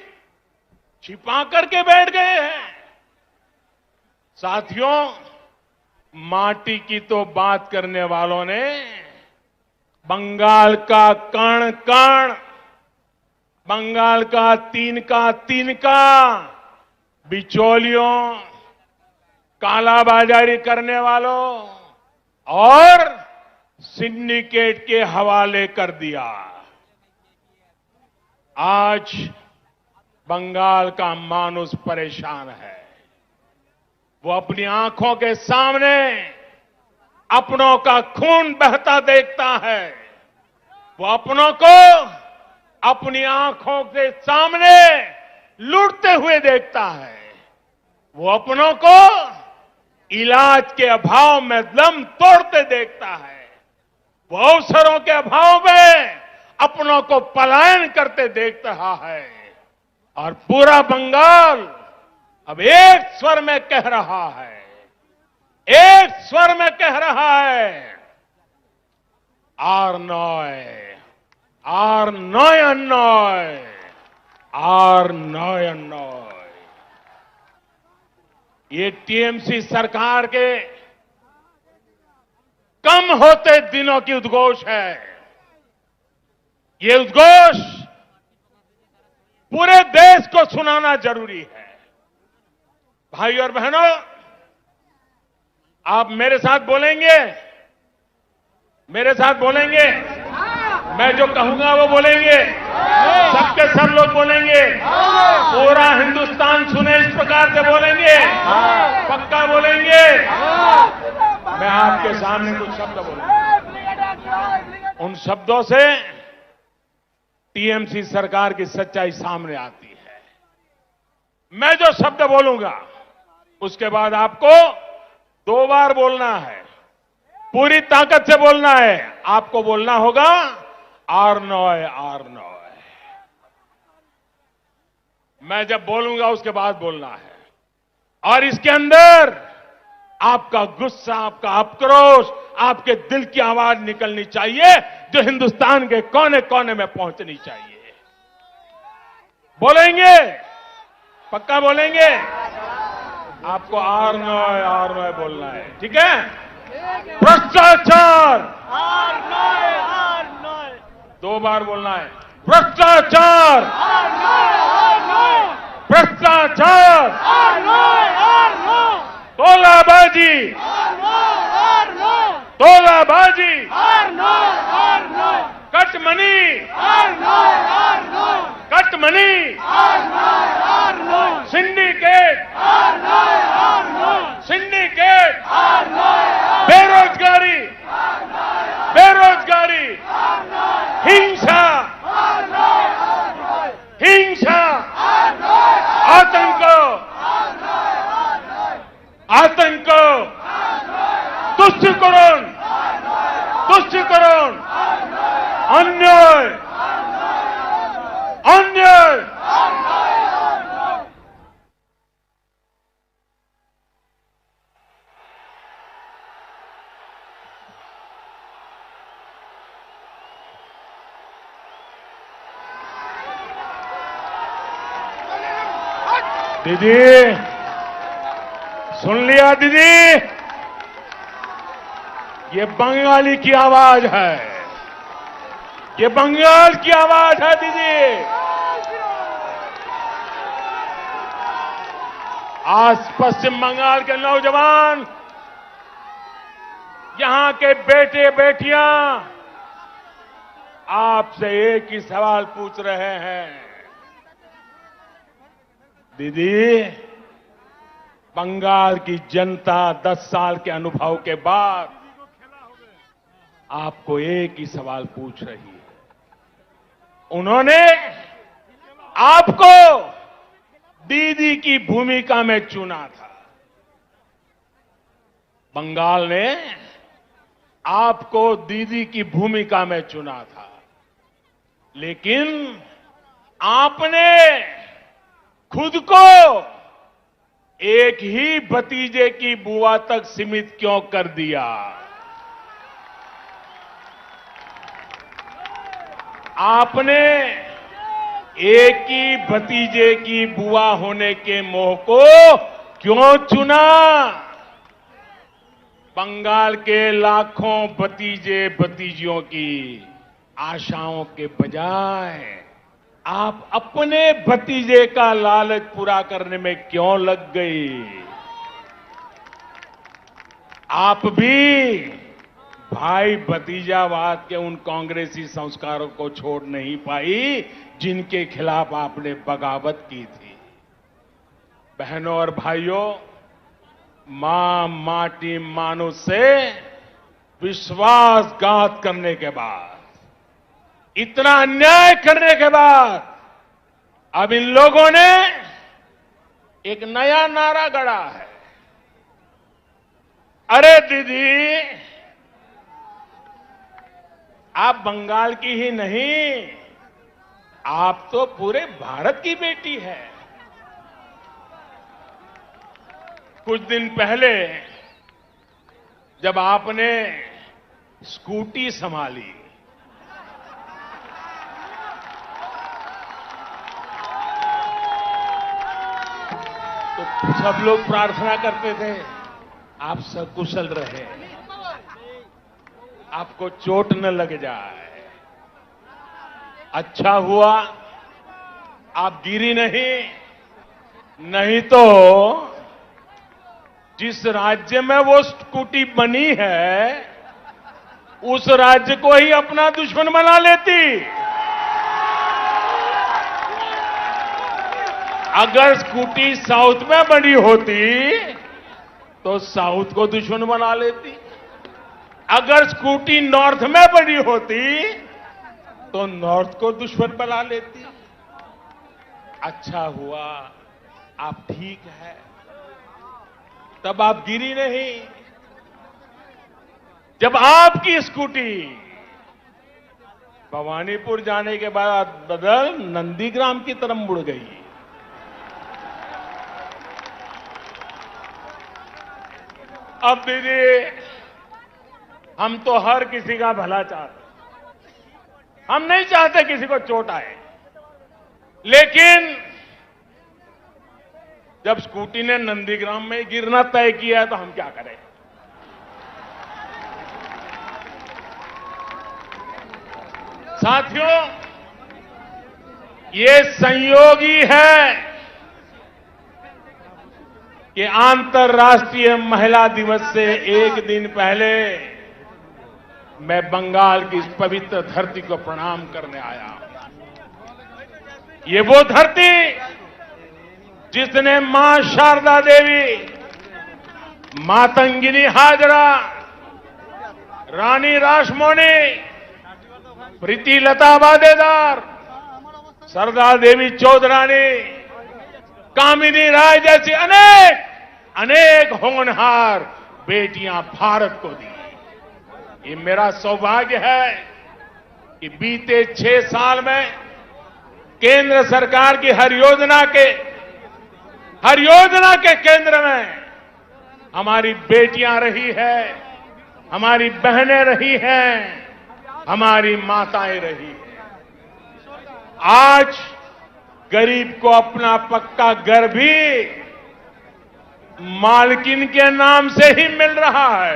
छिपा करके बैठ गए हैं। साथियों, माटी की तो बात करने वालों ने बंगाल का कण कण, बंगाल का तिनका बिचौलियों, कालाबाजारी करने वालों और सिंडिकेट के हवाले कर दिया। आज बंगाल का मानुष परेशान है। वो अपनी आंखों के सामने अपनों का खून बहता देखता है। वो अपनों को अपनी आंखों के सामने लूटते हुए देखता है। वो अपनों को इलाज के अभाव में दम तोड़ते देखता है। वो अवसरों के अभाव में अपनों को पलायन करते देख रहा है। और पूरा बंगाल अब एक स्वर में कह रहा है, एक स्वर में कह रहा है, आर नॉय, आर नॉय नॉय, आर नॉय नॉय। ये टीएमसी सरकार के कम होते दिनों की उद्घोष है। ये उद्घोष पूरे देश को सुनाना जरूरी है। भाई और बहनों, आप मेरे साथ बोलेंगे, मेरे साथ बोलेंगे। मैं जो कहूंगा वो बोलेंगे, सबके सब लोग बोलेंगे, पूरा हिंदुस्तान सुने इस प्रकार से बोलेंगे, पक्का बोलेंगे। मैं आपके सामने कुछ शब्द बोलूंगा, उन शब्दों से टीएमसी सरकार की सच्चाई सामने आती है। मैं जो शब्द बोलूंगा उसके बाद आपको 2 बार बोलना है, पूरी ताकत से बोलना है। आपको बोलना होगा आर्नॉय आर्नॉय। मैं जब बोलूंगा उसके बाद बोलना है। और इसके अंदर आपका गुस्सा, आपका आक्रोश, आपके दिल की आवाज निकलनी चाहिए, जो हिंदुस्तान के कोने कोने में पहुंचनी चाहिए। बोलेंगे? पक्का बोलेंगे? आपको आर्नॉय आर्नॉय बोलना है, ठीक है? भ्रष्टाचार 2 बार बोलना है। भ्रष्टाचार, भ्रष्टाचार, तोलाबाजी, तोलाबाजी, कटमनी, कटमनी, सिंडिकेट, सिंडिकेट, बेरोजगारी, बेरोजगारी, हिंसा, हिंसा, आतंक, आतंक, तुष्टिकरण, तुष्टिकरण, अन्याय, अन्याय। दीदी, सुन लिया दीदी? ये बंगाली की आवाज है, ये बंगाल की आवाज है दीदी। आज पश्चिम बंगाल के नौजवान, यहां के बेटे बेटियां आपसे एक ही सवाल पूछ रहे हैं। दीदी, बंगाल की जनता 10 साल के अनुभव के बाद आपको एक ही सवाल पूछ रही है। उन्होंने आपको दीदी की भूमिका में चुना था। बंगाल ने आपको दीदी की भूमिका में चुना था, लेकिन आपने खुद को एक ही भतीजे की बुआ तक सीमित क्यों कर दिया? आपने एक ही भतीजे की बुआ होने के मोह को क्यों चुना? बंगाल के लाखों भतीजे भतीजियों की आशाओं के बजाय आप अपने भतीजे का लालच पूरा करने में क्यों लग गई? आप भी भाई भतीजावाद के उन कांग्रेसी संस्कारों को छोड़ नहीं पाई जिनके खिलाफ आपने बगावत की थी। बहनों और भाइयों, मां माटी मानुष से विश्वासघात करने के बाद, इतना अन्याय करने के बाद, अब इन लोगों ने एक नया नारा गढ़ा है। अरे दीदी, आप बंगाल की ही नहीं, आप तो पूरे भारत की बेटी है। कुछ दिन पहले जब आपने स्कूटी संभाली, तो सब लोग प्रार्थना करते थे आप सकुशल रहे, आपको चोट न लग जाए। अच्छा हुआ आप गिरी नहीं, नहीं तो जिस राज्य में वो स्कूटी बनी है, उस राज्य को ही अपना दुश्मन बना लेती। अगर स्कूटी साउथ में बनी होती तो साउथ को दुश्मन बना लेती, अगर स्कूटी नॉर्थ में बनी होती तो नॉर्थ को दुश्मन बना लेती। अच्छा हुआ आप ठीक है, तब आप गिरी नहीं। जब आपकी स्कूटी भवानीपुर जाने के बाद बदल नंदीग्राम की तरफ मुड़ गई, अब दीदी हम तो हर किसी का भला चाहते, हम नहीं चाहते किसी को चोट आए, लेकिन जब स्कूटी ने नंदीग्राम में गिरना तय किया है तो हम क्या करें। साथियों, ये संयोग ही है कि अंतर्राष्ट्रीय महिला दिवस से एक दिन पहले मैं बंगाल की इस पवित्र धरती को प्रणाम करने आया। ये वो धरती जिसने मां शारदा देवी, मातंगिनी हाजरा, रानी रासमोनी, प्रीति लता वादेदार, सरदार देवी चौधरानी, कामिनी राय जैसी अनेक होनहार बेटियां भारत को दी। ये मेरा सौभाग्य है कि बीते 6 साल में केंद्र सरकार की हर योजना के केंद्र में हमारी बेटियां रही है, हमारी बहनें रही हैं, हमारी माताएं रही हैं। आज गरीब को अपना पक्का घर भी मालकिन के नाम से ही मिल रहा है।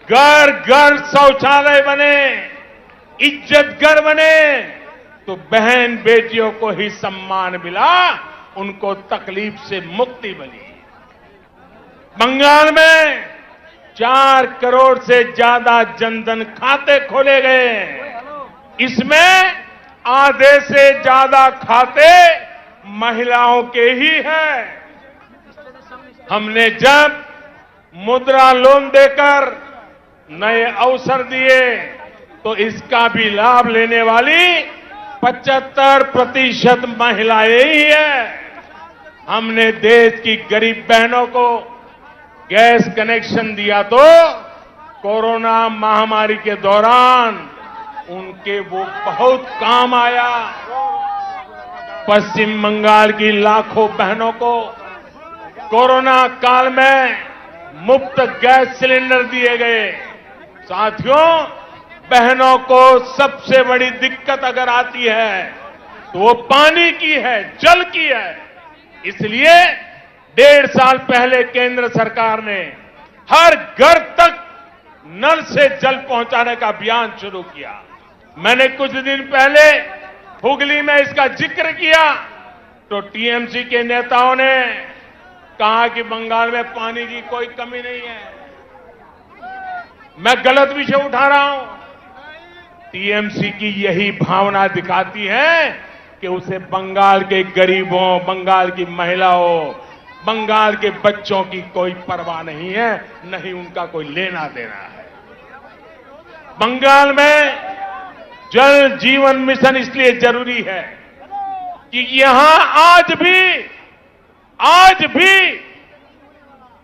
घर घर शौचालय बने, इज्जत घर बने, तो बहन बेटियों को ही सम्मान मिला, उनको तकलीफ से मुक्ति मिली। बंगाल में 4 करोड़ से ज्यादा जनधन खाते खोले गए। इसमें आधे से ज्यादा खाते महिलाओं के ही हैं। हमने जब मुद्रा लोन देकर नए अवसर दिए तो इसका भी लाभ लेने वाली 75% महिलाएं ही हैं। हमने देश की गरीब बहनों को गैस कनेक्शन दिया तो कोरोना महामारी के दौरान उनके वो बहुत काम आया। पश्चिम बंगाल की लाखों बहनों को कोरोना काल में मुफ्त गैस सिलेंडर दिए गए। साथियों, बहनों को सबसे बड़ी दिक्कत अगर आती है तो वो पानी की है, जल की है। इसलिए 1.5 साल पहले केंद्र सरकार ने हर घर तक नल से जल पहुंचाने का अभियान शुरू किया। मैंने कुछ दिन पहले हुगली में इसका जिक्र किया तो टीएमसी के नेताओं ने कहा कि बंगाल में पानी की कोई कमी नहीं है। मैं गलत विषय उठा रहा हूं। टीएमसी की यही भावना दिखाती है कि उसे बंगाल के गरीबों, बंगाल की महिलाओं, बंगाल के बच्चों की कोई परवाह नहीं है, नहीं उनका कोई लेना देना है। बंगाल में जल जीवन मिशन इसलिए जरूरी है कि यहां आज भी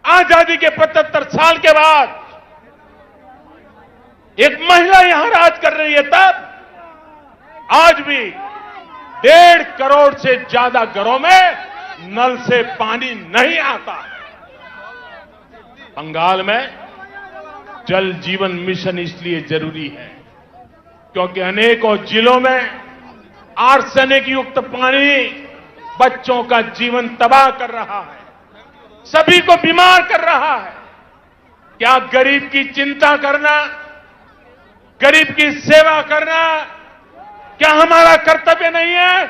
आजादी के 75 साल के बाद एक महिला यहां राज कर रही है, तब आज भी 1.5 करोड़ से ज्यादा घरों में नल से पानी नहीं आता। बंगाल में जल जीवन मिशन इसलिए जरूरी है क्योंकि अनेकों जिलों में आर्सेनिक युक्त पानी बच्चों का जीवन तबाह कर रहा है, सभी को बीमार कर रहा है। क्या गरीब की चिंता करना, गरीब की सेवा करना क्या हमारा कर्तव्य नहीं है?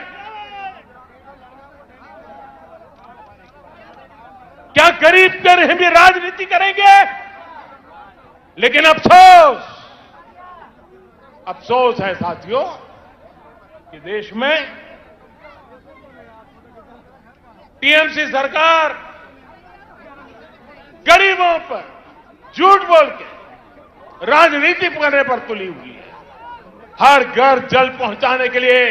क्या गरीब कर भी राजनीति करेंगे? लेकिन अफसोस है साथियों कि देश में टीएमसी सरकार गरीबों पर झूठ बोल के राजनीति करने पर तुली हुई है। हर घर जल पहुंचाने के लिए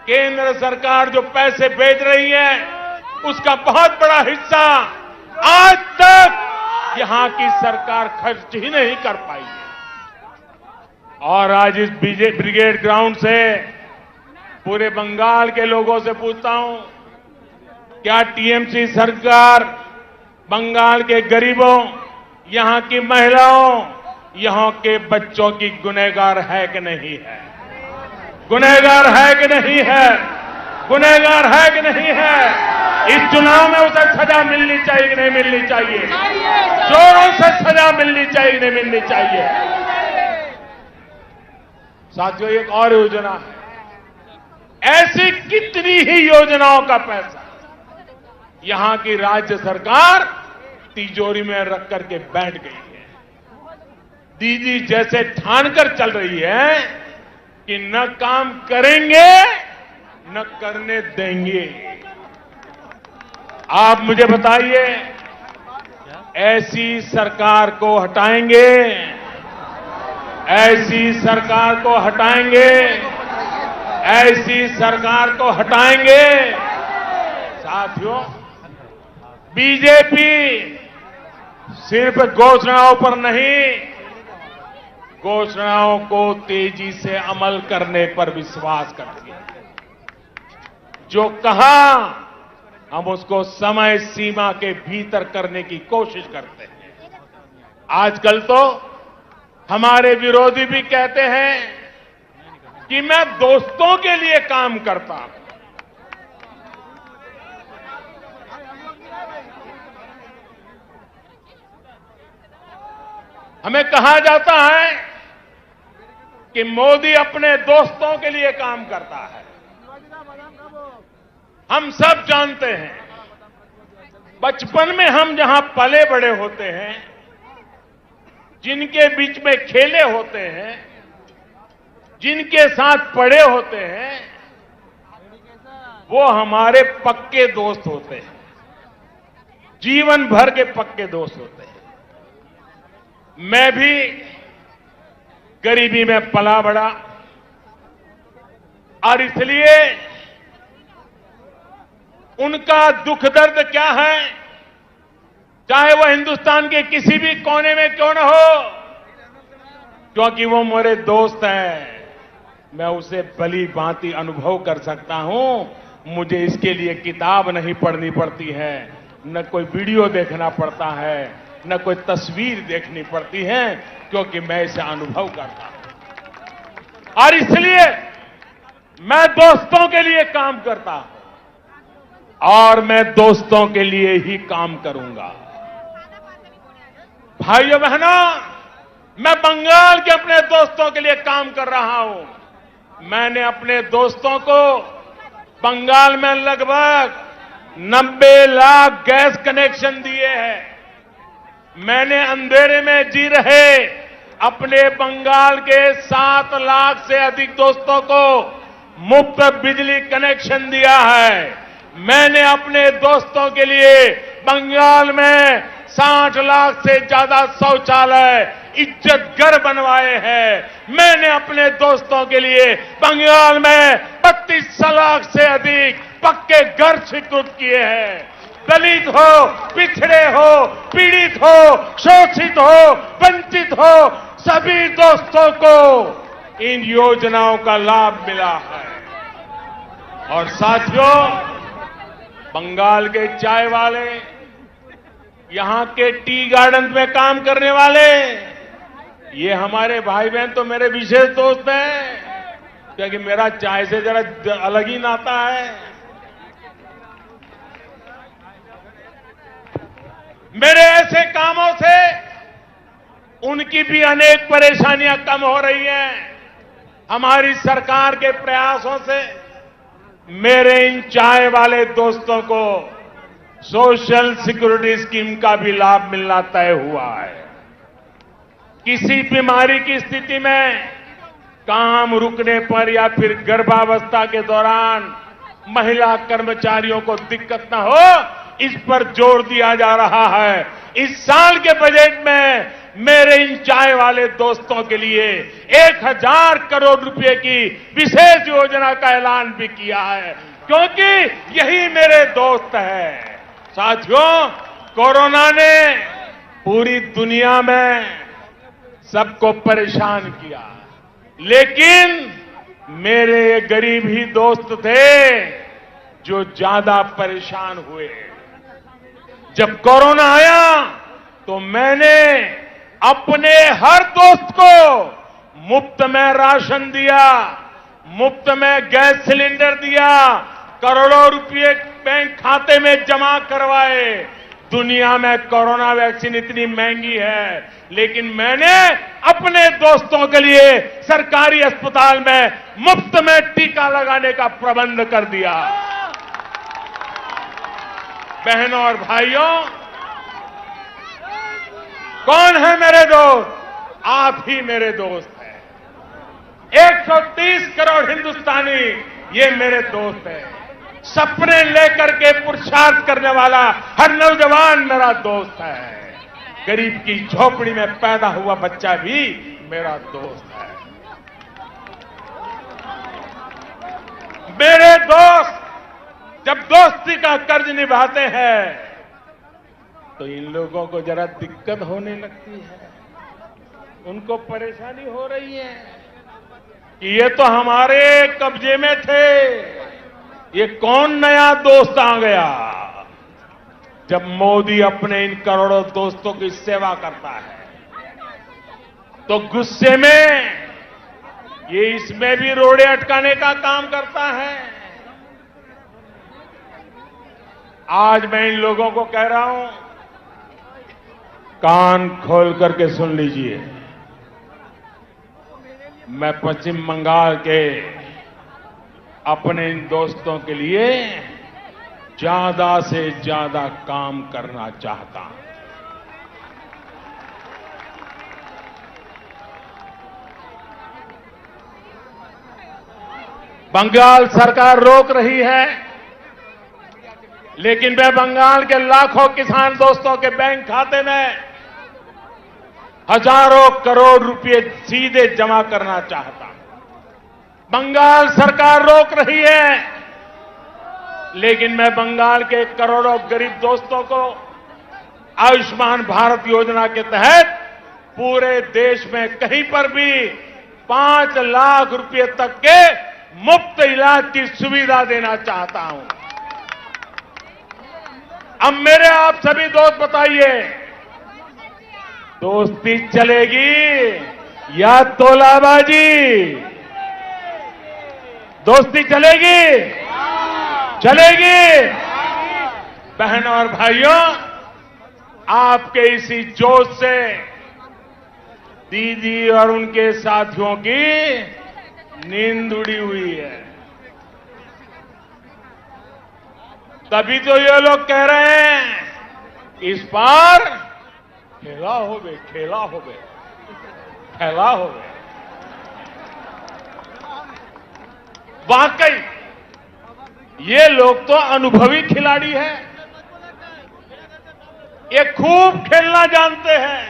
केंद्र सरकार जो पैसे भेज रही है उसका बहुत बड़ा हिस्सा आज तक यहां की सरकार खर्च ही नहीं कर पाई है। और आज इस ब्रिगेड ग्राउंड से पूरे बंगाल के लोगों से पूछता हूं, क्या टीएमसी सरकार बंगाल के गरीबों, यहां की महिलाओं, यहां के बच्चों की गुनहगार है कि नहीं है? गुनहगार है कि नहीं है? गुनहगार है कि नहीं है? इस चुनाव में उसे सजा मिलनी चाहिए कि नहीं मिलनी चाहिए? जोरों से सजा मिलनी चाहिए कि नहीं मिलनी चाहिए? साथियों, एक और योजना है। ऐसी कितनी ही योजनाओं का पैसा यहां की राज्य सरकार तिजोरी में रख करके बैठ गई है। दीदी जैसे ठानकर चल रही है कि न काम करेंगे न करने देंगे। आप मुझे बताइए, ऐसी सरकार को हटाएंगे? ऐसी सरकार को हटाएंगे? ऐसी सरकार को हटाएंगे? साथियों, बीजेपी सिर्फ घोषणाओं पर नहीं, घोषणाओं को तेजी से अमल करने पर विश्वास करती है। जो कहा, हम उसको समय सीमा के भीतर करने की कोशिश करते हैं। आजकल तो हमारे विरोधी भी कहते हैं कि मैं दोस्तों के लिए काम करता हूं। हमें कहा जाता है कि मोदी अपने दोस्तों के लिए काम करता है। हम सब जानते हैं, बचपन में हम जहां पले बड़े होते हैं, जिनके बीच में खेले होते हैं, जिनके साथ पढ़े होते हैं, वो हमारे पक्के दोस्त होते हैं, जीवन भर के पक्के दोस्त होते हैं। मैं भी गरीबी में पला बड़ा और इसलिए उनका दुख दर्द क्या है, चाहे वह हिंदुस्तान के किसी भी कोने में क्यों न हो, क्योंकि वो मेरे दोस्त हैं, मैं उसे भली भांति अनुभव कर सकता हूं। मुझे इसके लिए किताब नहीं पढ़नी पड़ती है, न कोई वीडियो देखना पड़ता है, न कोई तस्वीर देखनी पड़ती है, क्योंकि मैं इसे अनुभव करता हूं। और इसलिए मैं दोस्तों के लिए काम करता हूं और मैं दोस्तों के लिए ही काम करूंगा। भाइयों बहनों, मैं बंगाल के अपने दोस्तों के लिए काम कर रहा हूं। मैंने अपने दोस्तों को बंगाल में लगभग 90 लाख गैस कनेक्शन दिए हैं। मैंने अंधेरे में जी रहे अपने बंगाल के 7 लाख से अधिक दोस्तों को मुफ्त बिजली कनेक्शन दिया है। मैंने अपने दोस्तों के लिए बंगाल में 60 लाख से ज्यादा शौचालय, इज्जत घर बनवाए हैं। मैंने अपने दोस्तों के लिए बंगाल में 32 लाख से अधिक पक्के घर स्वीकृत किए हैं। दलित हो, पिछड़े हो, पीड़ित हो, शोषित हो, वंचित हो, सभी दोस्तों को इन योजनाओं का लाभ मिला है। और साथियों, बंगाल के चाय वाले, यहां के टी गार्डन में काम करने वाले, ये हमारे भाई बहन तो मेरे विशेष दोस्त हैं, क्योंकि मेरा चाय से जरा अलग ही नाता है। मेरे ऐसे कामों से उनकी भी अनेक परेशानियां कम हो रही हैं। हमारी सरकार के प्रयासों से मेरे इन चाय वाले दोस्तों को सोशल सिक्योरिटी स्कीम का भी लाभ मिलना तय हुआ है। किसी बीमारी की स्थिति में काम रुकने पर या फिर गर्भावस्था के दौरान महिला कर्मचारियों को दिक्कत न हो, इस पर जोर दिया जा रहा है। इस साल के बजट में मेरे इन चाय वाले दोस्तों के लिए 1000 करोड़ रुपए की विशेष योजना का ऐलान भी किया है, क्योंकि यही मेरे दोस्त हैं। साथियों, कोरोना ने पूरी दुनिया में सबको परेशान किया, लेकिन मेरे ये गरीब ही दोस्त थे जो ज्यादा परेशान हुए। जब कोरोना आया तो मैंने अपने हर दोस्त को मुफ्त में राशन दिया, मुफ्त में गैस सिलेंडर दिया, करोड़ों रुपए बैंक खाते में जमा करवाए। दुनिया में कोरोना वैक्सीन इतनी महंगी है, लेकिन मैंने अपने दोस्तों के लिए सरकारी अस्पताल में मुफ्त में टीका लगाने का प्रबंध कर दिया। बहनों और भाइयों, कौन है मेरे दोस्त? आप ही मेरे दोस्त हैं। 130 करोड़ हिंदुस्तानी ये मेरे दोस्त हैं। सपने लेकर के पुरुषार्थ करने वाला हर नौजवान मेरा दोस्त है। गरीब की झोपड़ी में पैदा हुआ बच्चा भी मेरा दोस्त है। मेरे दोस्त जब दोस्ती का कर्ज निभाते हैं तो इन लोगों को जरा दिक्कत होने लगती है, उनको परेशानी हो रही है कि ये तो हमारे कब्जे में थे, ये कौन नया दोस्त आ गया। जब मोदी अपने इन करोड़ों दोस्तों की सेवा करता है तो गुस्से में ये इसमें भी रोड़े अटकाने का काम करता है। आज मैं इन लोगों को कह रहा हूं, कान खोल करके सुन लीजिए। मैं पश्चिम बंगाल के अपने इन दोस्तों के लिए ज्यादा से ज्यादा काम करना चाहता हूं। बंगाल सरकार रोक रही है, लेकिन मैं बंगाल के लाखों किसान दोस्तों के बैंक खाते में हजारों करोड़ रुपए सीधे जमा करना चाहता हूं। बंगाल सरकार रोक रही है, लेकिन मैं बंगाल के करोड़ों गरीब दोस्तों को आयुष्मान भारत योजना के तहत पूरे देश में कहीं पर भी 5 लाख रुपए तक के मुफ्त इलाज की सुविधा देना चाहता हूं। अब मेरे आप सभी दोस्त बताइए, दोस्ती चलेगी या तोलाबाजी? दोस्ती चलेगी? चलेगी? बहनों और भाइयों, आपके इसी जोश से दीदी और उनके साथियों की नींद उड़ी हुई है। तभी तो ये लोग कह रहे हैं इस बार खेला होवे, खेला होवे, खेला होवे। वाकई ये लोग तो अनुभवी खिलाड़ी हैं, ये खूब खेलना जानते हैं,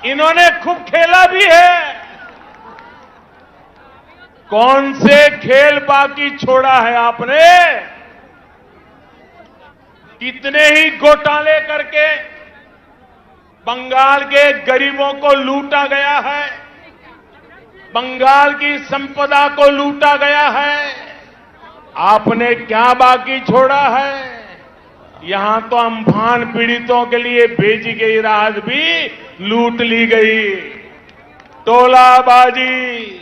इन्होंने खूब खेला भी है। कौन से खेल बाकी छोड़ा है आपने? कितने ही घोटाले करके बंगाल के गरीबों को लूटा गया है, बंगाल की संपदा को लूटा गया है। आपने क्या बाकी छोड़ा है? यहां तो अम्फान पीड़ितों के लिए भेजी गई राहत भी लूट ली गई। टोलाबाजी,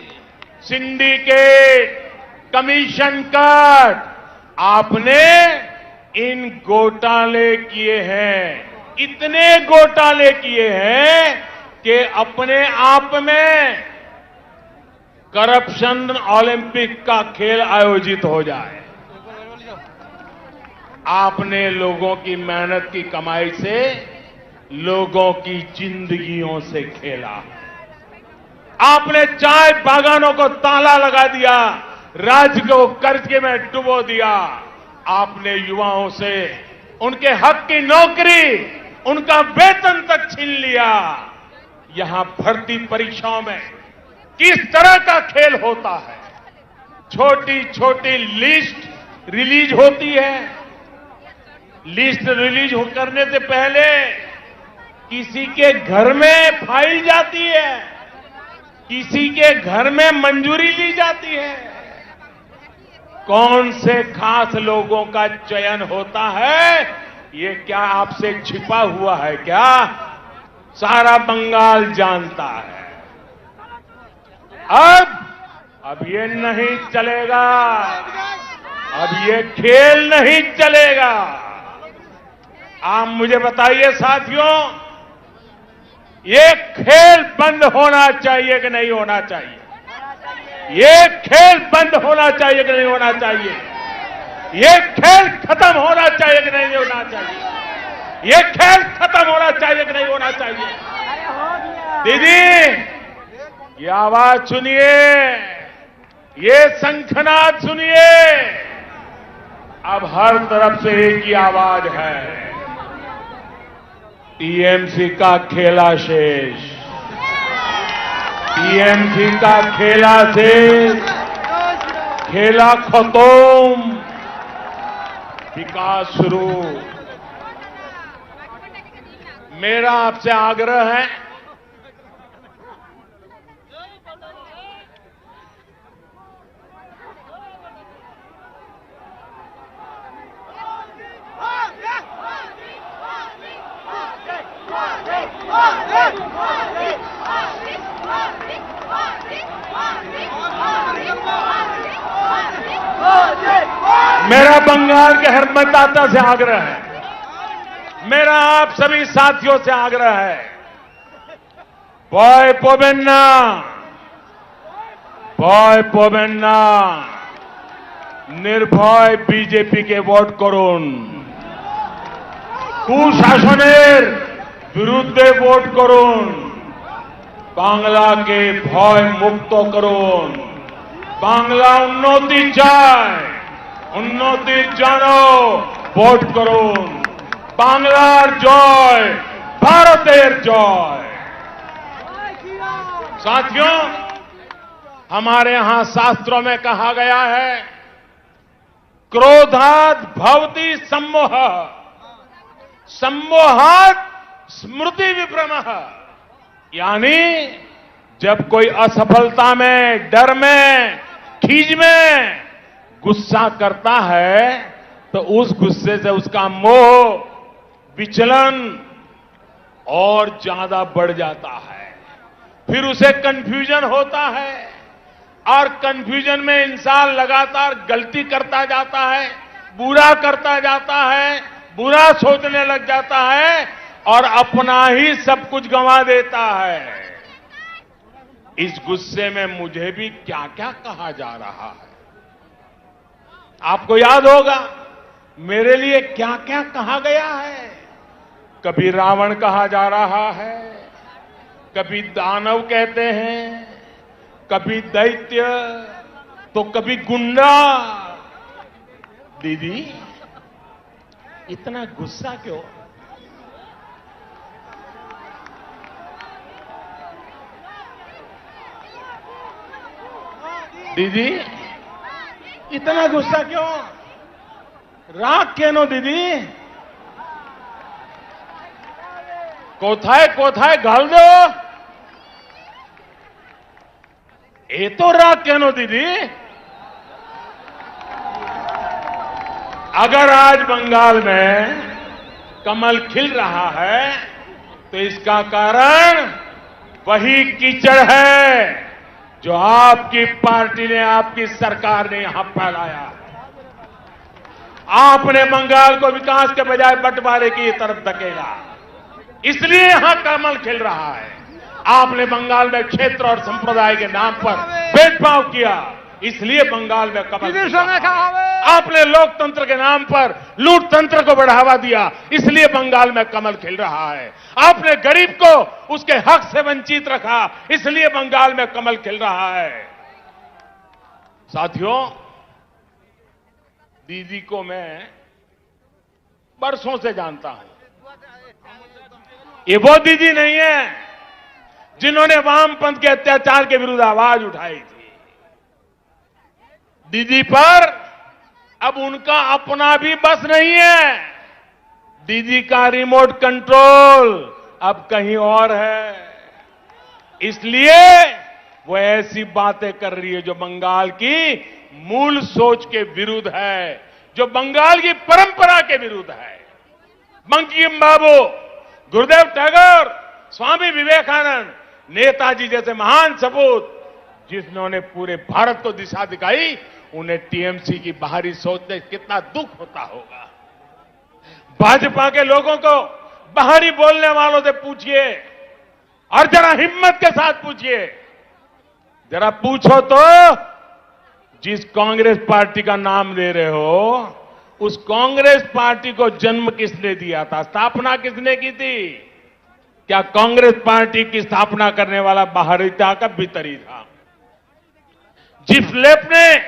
सिंडिकेट, कमीशन कट, आपने इन घोटाले किए हैं, इतने घोटाले किए हैं कि अपने आप में करप्शन ओलंपिक का खेल आयोजित हो जाए। आपने लोगों की मेहनत की कमाई से लोगों की जिंदगियों से खेला। आपने चाय बागानों को ताला लगा दिया, राज्य को कर्ज में डुबो दिया। आपने युवाओं से उनके हक की नौकरी, उनका वेतन तक छीन लिया। यहां भर्ती परीक्षाओं में किस तरह का खेल होता है? छोटी छोटी लिस्ट रिलीज होती है, लिस्ट रिलीज करने से पहले किसी के घर में फाइल जाती है, किसी के घर में मंजूरी ली जाती है। कौन से खास लोगों का चयन होता है, ये क्या आपसे छिपा हुआ है क्या? सारा बंगाल जानता है। अब ये नहीं चलेगा, अब ये खेल नहीं चलेगा। आप मुझे बताइए साथियों, ये खेल बंद होना चाहिए कि नहीं होना चाहिए? ये खेल बंद होना चाहिए कि नहीं होना चाहिए? ये खेल खत्म होना चाहिए कि नहीं होना चाहिए? ये खेल खत्म होना चाहिए कि नहीं होना चाहिए? दीदी, ये आवाज सुनिए, ये शंखनाद सुनिए। अब हर तरफ से एक ही आवाज है, टीएमसी का खेला शेष, टीएमसी का खेला शेष, खेला खत्म, विकास शुरू। मेरा आपसे आग्रह है, मेरा बंगाल के हर मतदाता से आग्रह है, मेरा आप सभी साथियों से आग्रह है, भय पाবেন না, ভয় পাবেন না, निर्भय बीजेपी के वोट করুন, কুশাসনের বিরুদ্ধে ভোট করুন, বাংলাকে ভয় মুক্ত করুন। বাংলা উন্নতি চায়, উন্নতির জন্য ভোট করুন। বাংলার জয়, ভারতের জয়। साथियों, हमारे यहां शास्त्रों में कहा गया है, क्रोधात् भवति सम्मोह, सम्मोहात् स्मृति विभ्रमः। यानी जब कोई असफलता में, डर में, खीज में गुस्सा करता है तो उस गुस्से से उसका मोह, विचलन और ज्यादा बढ़ जाता है। फिर उसे कंफ्यूजन होता है और कंफ्यूजन में इंसान लगातार गलती करता जाता है, बुरा करता जाता है, बुरा सोचने लग जाता है और अपना ही सब कुछ गंवा देता है। इस गुस्से में मुझे भी क्या क्या कहा जा रहा है, आपको याद होगा मेरे लिए क्या क्या कहा गया है। कभी रावण कहा जा रहा है, कभी दानव कहते हैं, कभी दैत्य, तो कभी गुंडा। दीदी, इतना गुस्सा क्यों? दीदी, इतना गुस्सा क्यों? राग केनो दीदी? कोथाए कोथाए घाल दो, ये तो राग केनो दीदी? अगर आज बंगाल में कमल खिल रहा है तो इसका कारण वही कीचड़ है जो आपकी पार्टी ने, आपकी सरकार ने यहां फैलाया। आपने बंगाल को विकास के बजाय बंटवारे की तरफ धकेला, इसलिए यहां कमल खिल रहा है। आपने बंगाल में क्षेत्र और संप्रदाय के नाम पर भेदभाव किया, इसलिए बंगाल में कमल खिल रहा है। आपने लोकतंत्र के नाम पर लूट तंत्र को बढ़ावा दिया, इसलिए बंगाल में कमल खिल रहा है। आपने गरीब को उसके हक से वंचित रखा, इसलिए बंगाल में कमल खिल रहा है। साथियों, दीदी को मैं बरसों से जानता हूं। ये वो दीदी नहीं है जिन्होंने वामपंथ के अत्याचार के विरुद्ध आवाज उठाई थी। दीदी पर अब उनका अपना भी बस नहीं है। दीदी का रिमोट कंट्रोल अब कहीं और है। इसलिए वो ऐसी बातें कर रही है जो बंगाल की मूल सोच के विरुद्ध है, जो बंगाल की परंपरा के विरुद्ध है। बंकिम बाबू, गुरुदेव टैगोर, स्वामी विवेकानंद, नेताजी जैसे महान सपूत जिन्होंने पूरे भारत को दिशा दिखाई, उन्हें टीएमसी की बाहरी सोच से कितना दुख होता होगा। भाजपा के लोगों को बाहरी बोलने वालों से पूछिए और जरा हिम्मत के साथ पूछिए, जरा पूछो तो जिस कांग्रेस पार्टी का नाम ले रहे हो, उस कांग्रेस पार्टी को जन्म किसने दिया था, स्थापना किसने की थी? क्या कांग्रेस पार्टी की स्थापना करने वाला बाहरी था का भीतरी था? जिस लेफ्ट ने,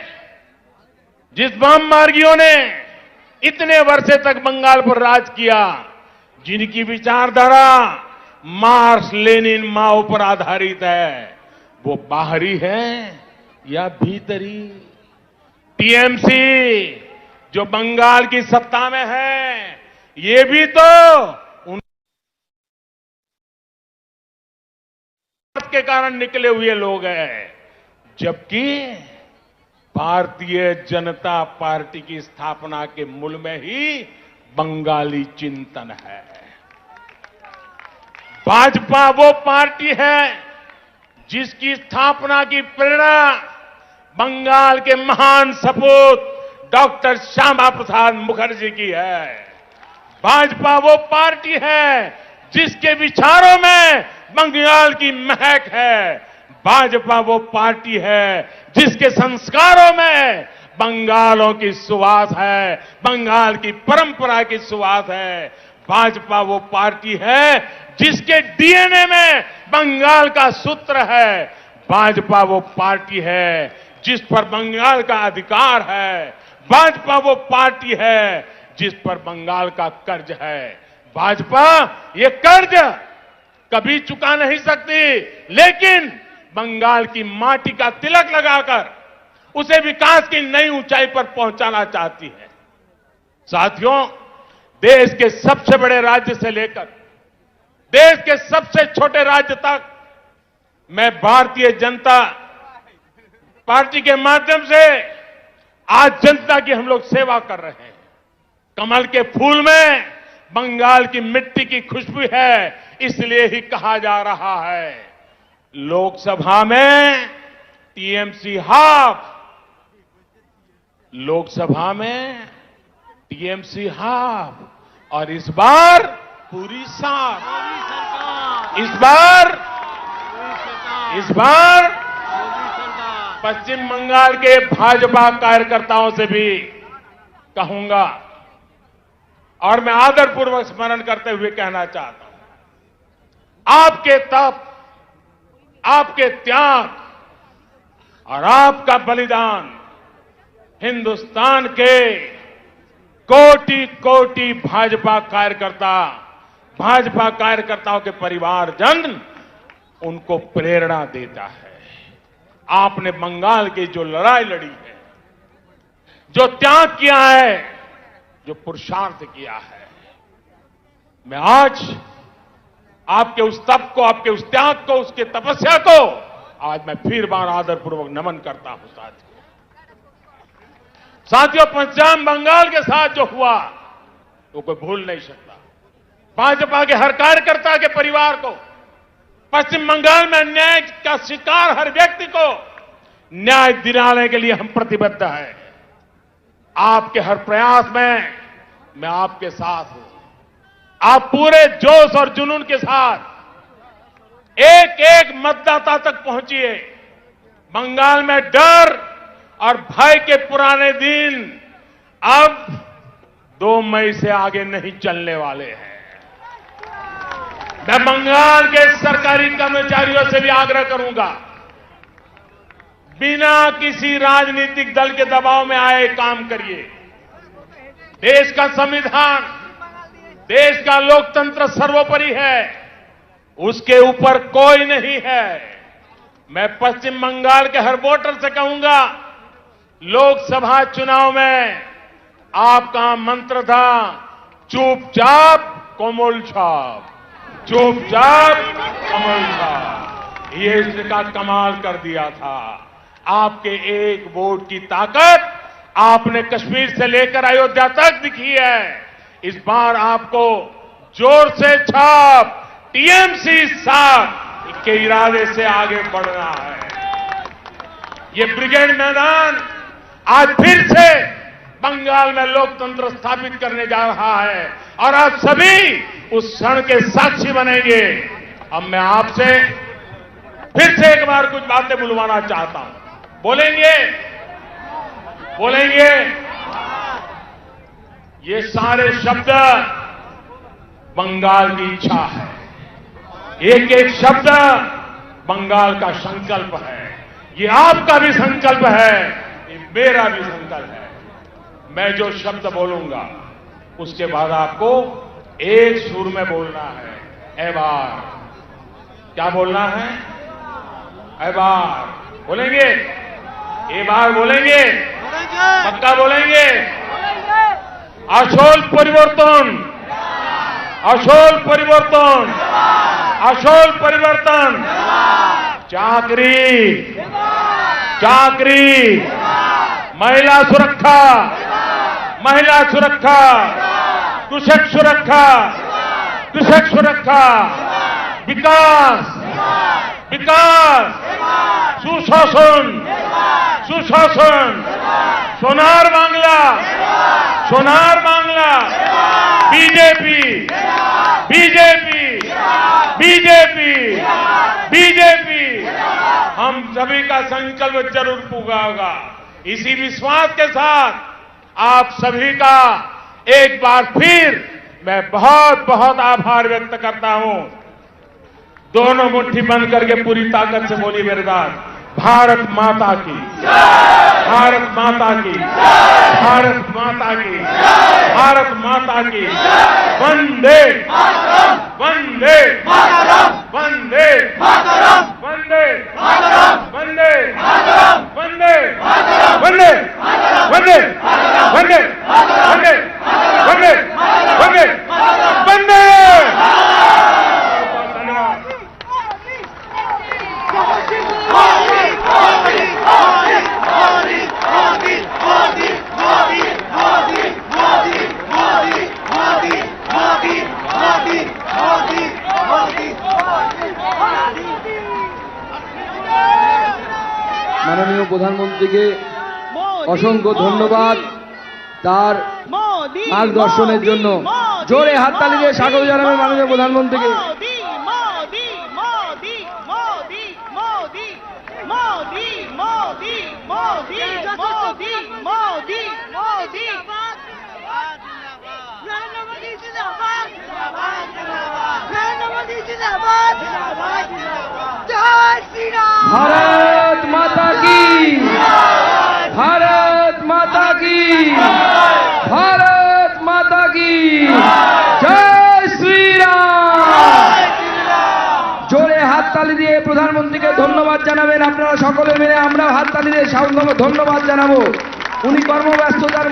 जिस वाम मार्गियों ने इतने वर्षे तक बंगाल पर राज किया, जिनकी विचारधारा मार्क्स लेनिन माओ पर आधारित है, वो बाहरी है या भीतरी? टीएमसी जो बंगाल की सत्ता में है, ये भी तो उन के कारण निकले हुए लोग हैं, जबकि भारतीय जनता पार्टी की स्थापना के मूल में ही बंगाली चिंतन है। भाजपा वो पार्टी है जिसकी स्थापना की प्रेरणा बंगाल के महान सपूत डॉक्टर श्यामा प्रसाद मुखर्जी की है। भाजपा वो पार्टी है जिसके विचारों में बंगाल की महक है। भाजपा वो पार्टी है जिसके संस्कारों में बंगालों की सुवास है, बंगाल की परंपरा की सुवास है। भाजपा वो पार्टी है जिसके डीएनए में बंगाल का सूत्र है। भाजपा वो पार्टी है जिस पर बंगाल का अधिकार है। भाजपा वो पार्टी है जिस पर बंगाल का कर्ज है। भाजपा ये कर्ज कभी चुका नहीं सकती, लेकिन बंगाल की माटी का तिलक लगाकर उसे विकास की नई ऊंचाई पर पहुंचाना चाहती है। साथियों, देश के सबसे बड़े राज्य से लेकर देश के सबसे छोटे राज्य तक मैं भारतीय जनता पार्टी के माध्यम से आज जनता की हम लोग सेवा कर रहे हैं। कमल के फूल में बंगाल की मिट्टी की खुशबू है, इसलिए ही कहा जा रहा है लोकसभा में टीएमसी हाफ, लोकसभा में टीएमसी हाफ, और इस बार पूरी साफ। इस बार पश्चिम बंगाल के भाजपा कार्यकर्ताओं से भी कहूंगा, और मैं आदरपूर्वक स्मरण करते हुए कहना चाहता हूं, आपके तप, आपके त्याग और आपका बलिदान हिंदुस्तान के कोटि कोटि भाजपा कार्यकर्ताओं के परिवारजन उनको प्रेरणा देता है। आपने बंगाल की जो लड़ाई लड़ी है, जो त्याग किया है, जो पुरुषार्थ किया है, मैं आज आपके उस तप को, आपके उस त्याग को, उसके तपस्या को आज मैं फिर बार आदरपूर्वक नमन करता हूं। साथियों, पश्चिम बंगाल के साथ जो हुआ वो कोई भूल नहीं सकता। भाजपा के हर कार्यकर्ता के परिवार को, पश्चिम बंगाल में अन्याय का शिकार हर व्यक्ति को न्याय दिलाने के लिए हम प्रतिबद्ध हैं। आपके हर प्रयास में मैं आपके साथ हूं। आप पूरे जोश और जुनून के साथ एक एक मतदाता तक पहुंचिए। बंगाल में डर और भय के पुराने दिन अब 2 मई से आगे नहीं चलने वाले हैं। मैं बंगाल के सरकारी कर्मचारियों से भी आग्रह करूंगा, बिना किसी राजनीतिक दल के दबाव में आए काम करिए। देश का संविधान, देश का लोकतंत्र सर्वोपरि है, उसके ऊपर कोई नहीं है। मैं पश्चिम बंगाल के हर वोटर से कहूंगा, लोकसभा चुनाव में आपका मंत्र था चुपचाप कोमल छाप। चुपचाप कमल था। ये इसका कमाल कर दिया था। आपके एक वोट की ताकत आपने कश्मीर से लेकर अयोध्या तक दिखी है। इस बार आपको जोर से छाप टीएमसी 7 के इरादे से आगे बढ़ना है। ये ब्रिगेड मैदान आज फिर से बंगाल में लोकतंत्र स्थापित करने जा रहा है और आप सभी उस क्षण के साक्षी बनेंगे। अब मैं आपसे फिर से एक बार कुछ बातें बुलवाना चाहता हूं। बोलेंगे? बोलेंगे? ये सारे शब्द बंगाल की इच्छा है। एक एक शब्द बंगाल का संकल्प है। ये आपका भी संकल्प है, ये मेरा भी संकल्प है। मैं जो शब्द बोलूंगा उसके बाद आपको एक सुर में बोलना है। ए बार, क्या बोलना है? ए बार बोलेंगे? ए बार बोलेंगे? पक्का बोलेंगे? আসল পরিবর্তন, আসল পরিবর্তন, আসল পরিবর্তন। চাকরি, চাকরি, महिला सुरक्षा, महिला सुरक्षा, कृषक सुरक्षा, कृषक सुरक्षा, विकास, विकास, सुशासन, सुशासन, Sonar Bangla, Sonar Bangla, BJP, BJP, BJP, BJP. हम सभी का संकल्प जरूर पूरा होगा। इसी विश्वास के साथ आप सभी का एक बार फिर मैं बहुत बहुत आभार व्यक्त करता हूं। दोनों मुट्ठी बंद करके पूरी ताकत से बोलिए मेरे साथ, भारत माता की, भारत माता की, भारत माता की, भारत माता की। वंदे वंदे वंदे वंदे वंदे वंदे वंदे वंदे वंदे वंदे वंदे वंदे वंदे। মাননীয় প্রধানমন্ত্রীকে অসংখ্য ধন্যবাদ তার মার্গদর্শনের জন্য। জোরে হাততালি দিয়ে স্বাগত জানাবেন মাননীয় প্রধানমন্ত্রীকে। भारत माता की, भारत माता की, भारत माता की जय श्री राम। জোরে হাততালি দিয়ে প্রধানমন্ত্রীকে ধন্যবাদ জানাবেন। আপনারা সকলে মিলে আমরা হাততালি দিয়ে ধন্যবাদ জানাবো। উনি কর্মব্যস্ততার